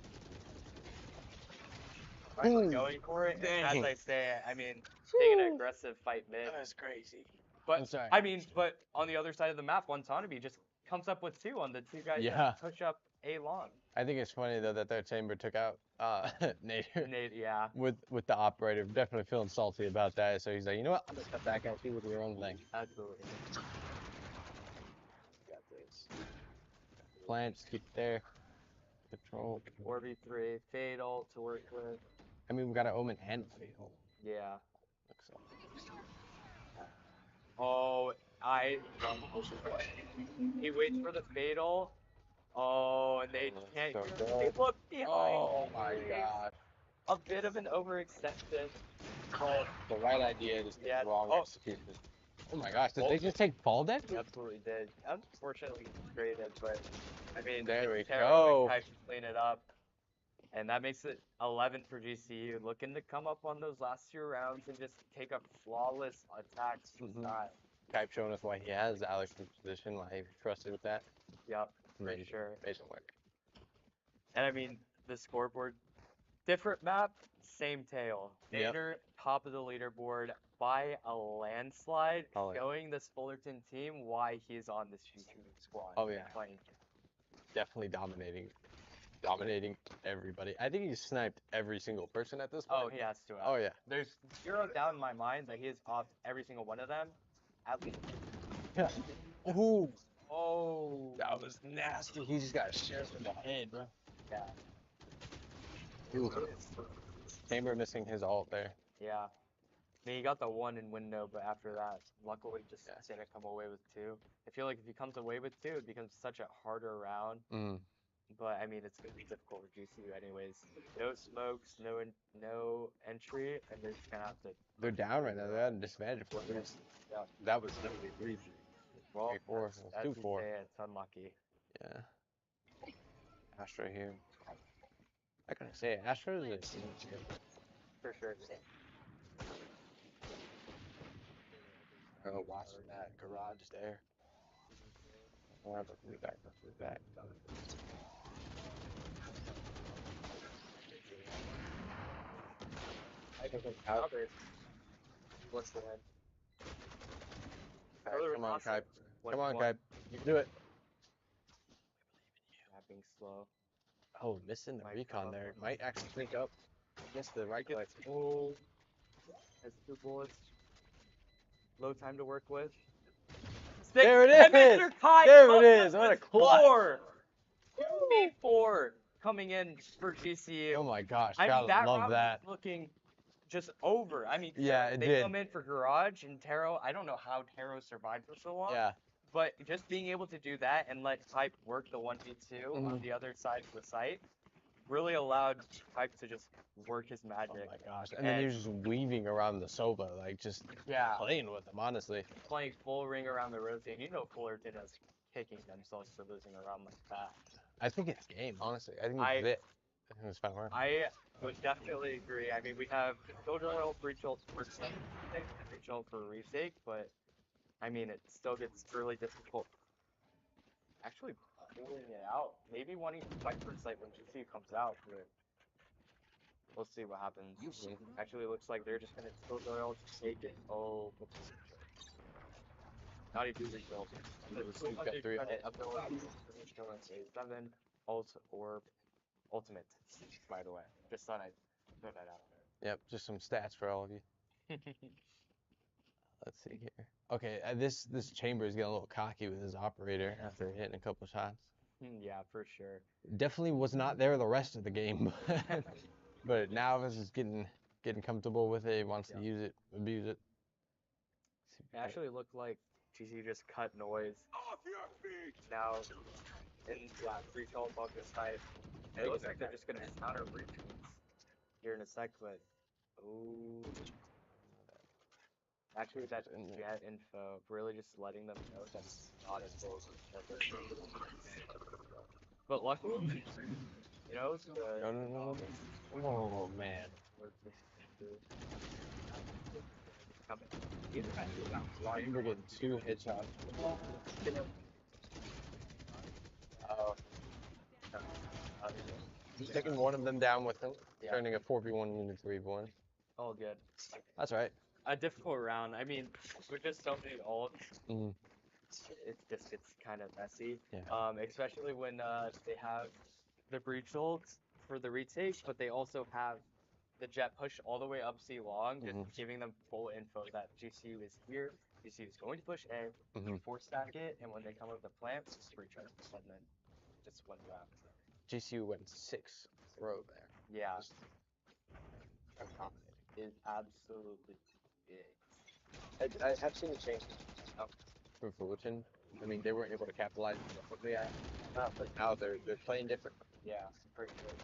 going for it. And as dang. I say, I mean, taking an aggressive fight mid. That's crazy. But I'm sorry. I mean, but on the other side of the map, Watanabe just comes up with 2 on the 2 guys Yeah. that push up A long. I think it's funny though that their chamber took out Nader Nate, yeah, with the operator. Definitely feeling salty about that. So he's like, you know what? I'm gonna cut that guy too with your own thing. absolutely. Got this. Plan, just keep it there. Control. 4v3, Fatal to work with. I mean, we got an Omen and Fatal. Yeah. Looks like. Oh, he waits for the Fatal. Oh, and they can't. So They good. look behind. Oh my god. A bit of an overextension. But The right idea, just Yeah. wrong Oh. execution. Oh my gosh, did they just take fall deck? he absolutely did. Unfortunately, traded, but I mean, There we Taro go. and Kai to clean it up. And that makes it 11 for GCU, looking to come up on those last 2 rounds and just take up flawless attacks from Mhm. style. Kype showing us why he has Alex in position, why he trusted with that. Yep, for Made sure. Made some work. And I mean, the scoreboard, different map, same tale. Yep. Nader, top of the leaderboard by a landslide, Oh, yeah. showing this Fullerton team why he's on this GCU squad. Oh, yeah. Playing. Definitely dominating everybody. I think he sniped every single person at this point. Oh, he has to. Oh yeah. There's 0 doubt in my mind that he has offed every single one of them. At least. Yeah. Ooh, Oh. that was nasty. He just got shared in the head, bro. Yeah. Chamber missing his ult there. Yeah. I mean, he got the 1 in window, but after that, luckily just Yeah. didn't come away with 2. I feel like if he comes away with 2, it becomes such a harder round. Mm. But I mean, it's gonna be difficult for GCU anyways. No smokes, no entry, and they're just gonna have to. They're down right now. They're at a disadvantage for this. Yeah. That was literally 3. Well, 3-4. as you 2-4. say, it's unlucky. Yeah. Astro here. I gotta say, Astro is For sure. watching that garage there. Oh, back. I think it's out there. What's the win? Come on, Kype. Come on, 1-1. Kype. You can do it. Yeah, being slow. Oh, missing the Might recon come there. up. Might actually sneak up. Missed the right click. Oh. Has 2 bullets. Low time to work with. There it And is! Mr. Kai There comes it is! up What a with clutch! 4. 2v4 coming in for GCU. Oh my gosh, I mean, gotta that love round that. was looking just over. I mean, Yeah, it they did. come in for Garage and Taro. I don't know how Taro survived for so long. Yeah. But just being able to do that and let Type work the 1v2 on Mhm. the other side of the site really allowed Type to just work his Oh magic. my gosh. And then he was just weaving around the Sova, like just Yeah, playing with them, honestly. playing full ring around the rotate. You know Fullerton is kicking themselves for losing around like that. I think it's game, honestly. I think I- it's it. I think it's final round. I would definitely agree. I mean, we have Soldier Oil for each ult for some and each ult for retake, but I mean, it still gets really difficult. Actually, pulling it out. Maybe wanting to fight for site when GC comes out, but we'll see what happens. Actually, it looks like they're just gonna Soldier Oil to take it. Oh, not even rebuild. We've got 3 ult. 7 ult orb ultimate. By the way, just thought I'd throw that out there. Yep, just some stats for all of you. Let's see here. Okay, this chamber is getting a little cocky with his operator after hitting a couple shots. Yeah, for sure. Definitely was not there the rest of the game, but now this is getting comfortable with it. He wants to use it, abuse it. It actually looked like GC just cut noise. Now, in free call above this side, and it looks like they're just gonna counter retreats here in a sec, but ooh. Actually, that jet info, really just letting them know that it's not as close as they're. But luckily, you know, No. Oh man. Chamber getting 2 headshots. Oh. He's taking one of them down with him, turning a 4v1 into 3v1. All good. That's right. A difficult round. I mean, with just so many ults, Mhm. it just gets kind of messy. Yeah. Especially when they have the breach ults for the retake, but they also have the jet push all the way up C long, just giving them full info that GCU is here. GCU is going to push A, you force stack it, and when they come with the plant, just breach it, and then just win the round. GCU went 6 row there. Yeah. Is absolutely big. I have seen the change from Fullerton. I mean, they weren't able to capitalize quickly at but now they're playing different. Yeah, pretty good.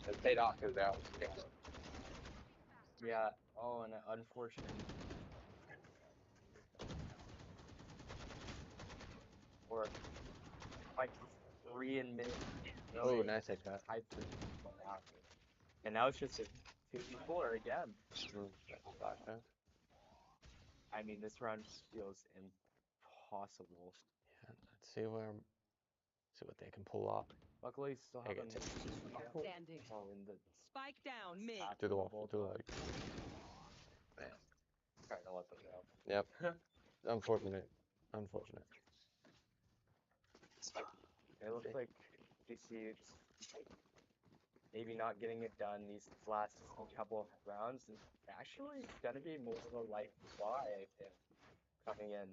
It paid off because they're out. Yeah. Oh, and unfortunate. Or like 3 in mid. Oh, nice headshot. And now it's just a 2v4 again. I mean, this round feels impossible. Yeah, let's see what they can pull off. Luckily, still have Standing. in the Spike down mid. Through the wall. Through the leg. Man. Trying to let them go. Yep. Unfortunate. Unfortunate. It looks like GCU maybe not getting it done these last couple of rounds. And actually, it's gonna be more of a light fly, I think, coming in.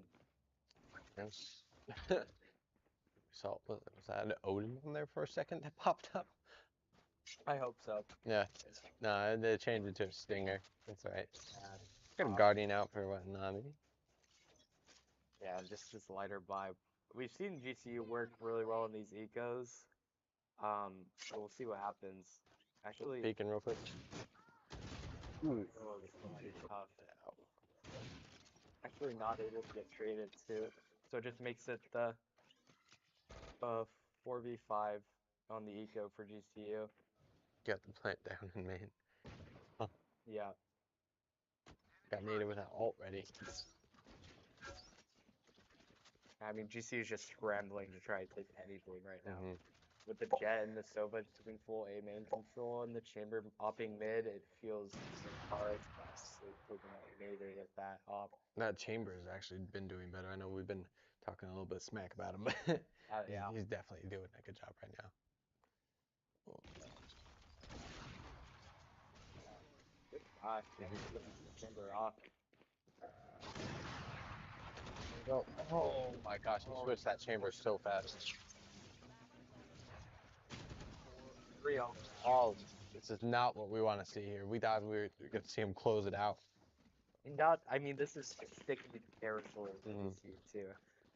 Yes. So was that an Odin on there for a second that popped up? I hope so. Yeah. No, they changed it to a stinger. That's right. Got a guardian out for what, Nami? Yeah, just this lighter vibe. We've seen GCU work really well in these ecos. So we'll see what happens. Actually, Peeking real quick. oh, this might be tough. Actually, not able to get traded too. So it just makes it the 4v5 on the eco for GCU. Got the plant down in main. Huh. Yeah. Got native with that ult ready. I mean, GCU is just scrambling to try to take anything right now. With the Jet and the Sova doing full A main control and the Chamber opping mid, it feels hard to made it at that op. That Chamber has actually been doing better. I know we've been talking a little bit smack about him, but Yeah. he's definitely doing a good job right now. Chamber off. Oh my gosh, he switched that Chamber so fast. 3-0. Oh, this is not what we want to see here. We thought we were going to see him close it out. I mean, this is sticky territory for GCU too.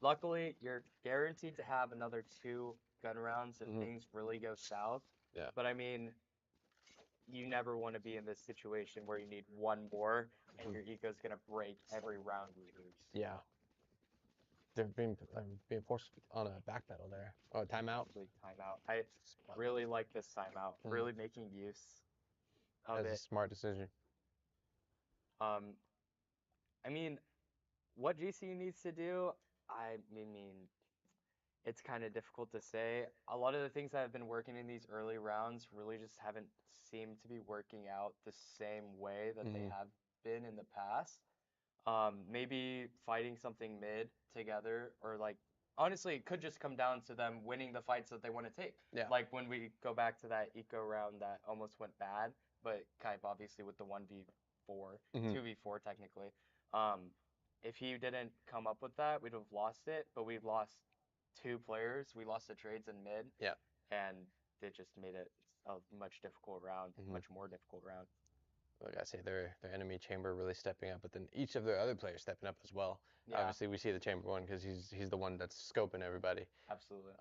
Luckily, you're guaranteed to have another 2 gun rounds if things really go south. Yeah. But I mean, you never want to be in this situation where you need 1 more and your eco's gonna break every round you lose. Yeah. They're being forced on a back pedal there. Oh, timeout. Timeout. I really like this timeout. Really making use of That's it. a smart decision. I mean, what GCU needs to do, I mean, it's kind of difficult to say. A lot of the things that have been working in these early rounds really just haven't seemed to be working out the same way that they have been in the past. Maybe fighting something mid together, or like, honestly, it could just come down to them winning the fights that they want to take. Yeah. Like when we go back to that eco round that almost went bad, but kind of obviously with the 1v4, 2v4 technically. If he didn't come up with that, we'd have lost it, but we've lost 2 players. We lost the trades in mid. Yeah. And it just made it a much difficult round, much more difficult round. Like I say, their enemy Chamber really stepping up, but then each of their other players stepping up as well. Yeah. Obviously, we see the Chamber one because he's the one that's scoping everybody. Absolutely.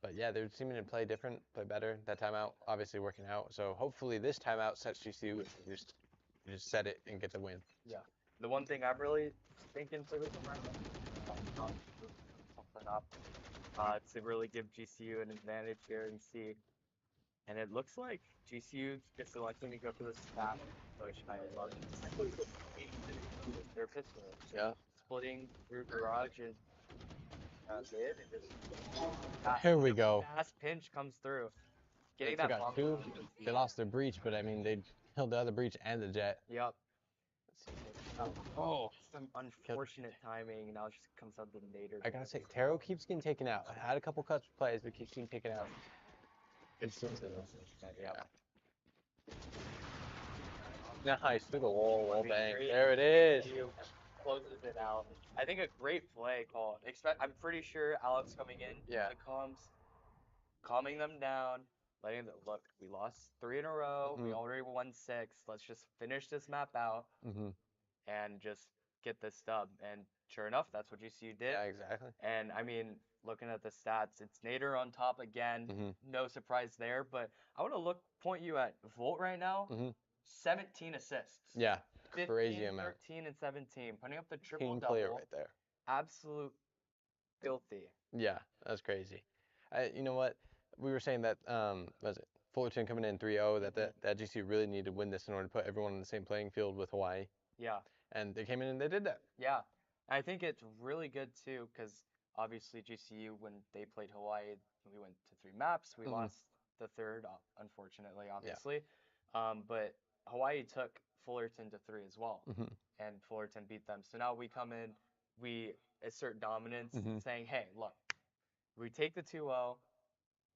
But yeah, they're seeming to play different, play better. That timeout obviously working out. So hopefully this timeout sets GCU just set it and get the win. Yeah. The one thing I'm really thinking for this round, something up, to really give GCU an advantage here and see. And it looks like GCU just selecting to go for the staff, which I love. their pistol. Yeah. Splitting through garage and mid and just Here we go. fast pinch comes through. They Getting took that out bomb. two. They lost their breach, but I mean, they killed the other breach and the jet. Yep. Oh, Some unfortunate timing. Now it just comes out the nader. I gotta say, Taro keeps getting taken out. I had a couple clutch plays, but keeps getting taken out. It's Yeah. Nice. Look at the wall bang. There it is. Closes it out. I think a great play call. I'm pretty sure Alex coming in Yeah. the comms, calming them down, letting them look. We lost 3 in a row. We already won 6. Let's just finish this map out and just get this dub. And sure enough, that's what GCU did. Yeah, exactly. And I mean, looking at the stats, it's Nader on top again. No surprise there. But I want to point you at Volt right now. 17 assists. Yeah, 15, crazy amount. 13, and 17. Putting up the triple Team double. player right there. Absolute filthy. Yeah, that's crazy. You know what? We were saying that was it Fullerton coming in 3-0 that GCU really needed to win this in order to put everyone on the same playing field with Hawaii. Yeah. And they came in and they did that. Yeah. I think it's really good too because obviously GCU when they played Hawaii, we went to 3 maps. We lost the third, unfortunately, obviously. But Hawaii took Fullerton to 3 as well, and Fullerton beat them. So now we come in, we assert dominance, saying, hey, look, we take the 2-0,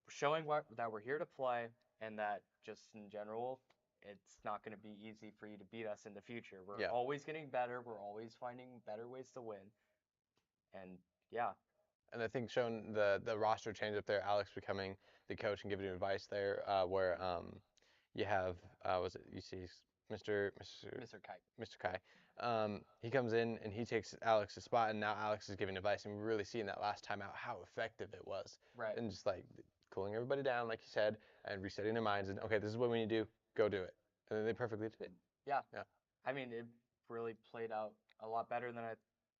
showing that we're here to play, and that just in general, it's not going to be easy for you to beat us in the future. We're always getting better. We're always finding better ways to win. And yeah. And I think showing the roster change up there, Alex becoming the coach and giving advice there, where you have was it UC's Mr. Kai. He comes in and he takes Alex's spot, and now Alex is giving advice, and we're really seeing that last time out how effective it was. Right. And just like cooling everybody down, like you said, and resetting their minds, and okay, this is what we need to do. Go do it. And then they perfectly did. Yeah. Yeah. I mean, it really played out a lot better than I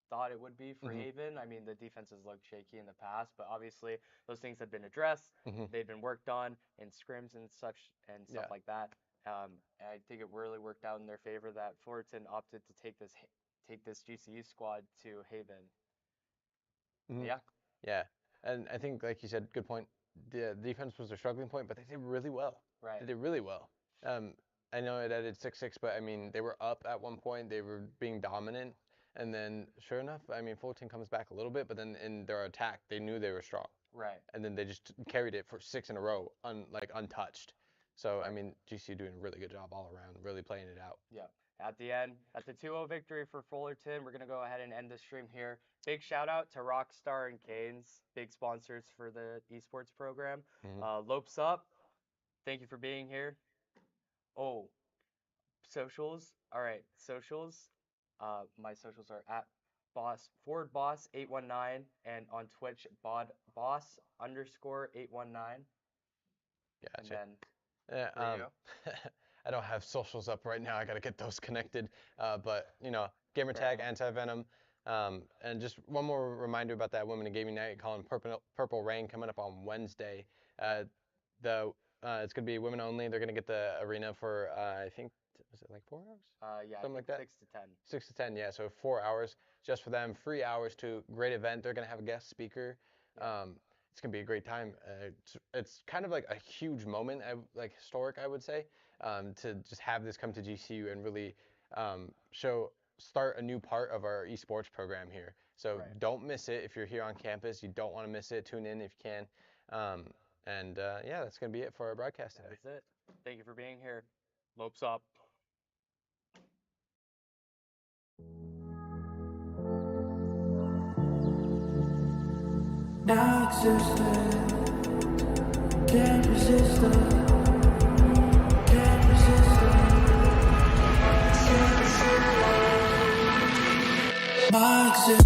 thought it would be for Haven. I mean, the defenses looked shaky in the past, but obviously those things have been addressed. They've been worked on in scrims and such and stuff like that. And I think it really worked out in their favor that Fullerton opted to take this GCU squad to Haven. Yeah. Yeah. And I think, like you said, good point. The defense was their struggling point, but they did really well. Right. They did really well. I know it ended 6-6, but I mean, they were up at one point. They were being dominant. And then, sure enough, I mean, Fullerton comes back a little bit, but then in their attack, they knew they were strong. Right. And then they just carried it for 6 in a row, untouched. So, I mean, GCU doing a really good job all around, really playing it out. Yeah. At the end, that's a 2-0 victory for Fullerton. We're going to go ahead and end the stream here. Big shout out to Rockstar and Canes, big sponsors for the esports program. Lopes up. Thank you for being here. Oh, socials. All right, socials. My socials are at @forwardboss819 and on Twitch boss_819. Gotcha. And then I don't have socials up right now. I got to get those connected. But, you know, gamertag, anti-venom. And just one more reminder about that Women in Gaming Night calling Purple Rain coming up on Wednesday. It's going to be women only. They're going to get the arena for, I think, was it like 4 hours? Yeah, something like that. 6 to 10. 6 to 10, yeah. So 4 hours just for them. 3 hours to great event. They're going to have a guest speaker. It's going to be a great time. It's kind of like a huge moment, like historic, I would say, to just have this come to GCU and really start a new part of our esports program here. So don't miss it if you're here on campus. You don't want to miss it. Tune in if you can. Yeah, that's going to be it for our broadcast today. That's it. Thank you for being here. Lopes up. Now existed, can't resist it, can't resist it. My existence.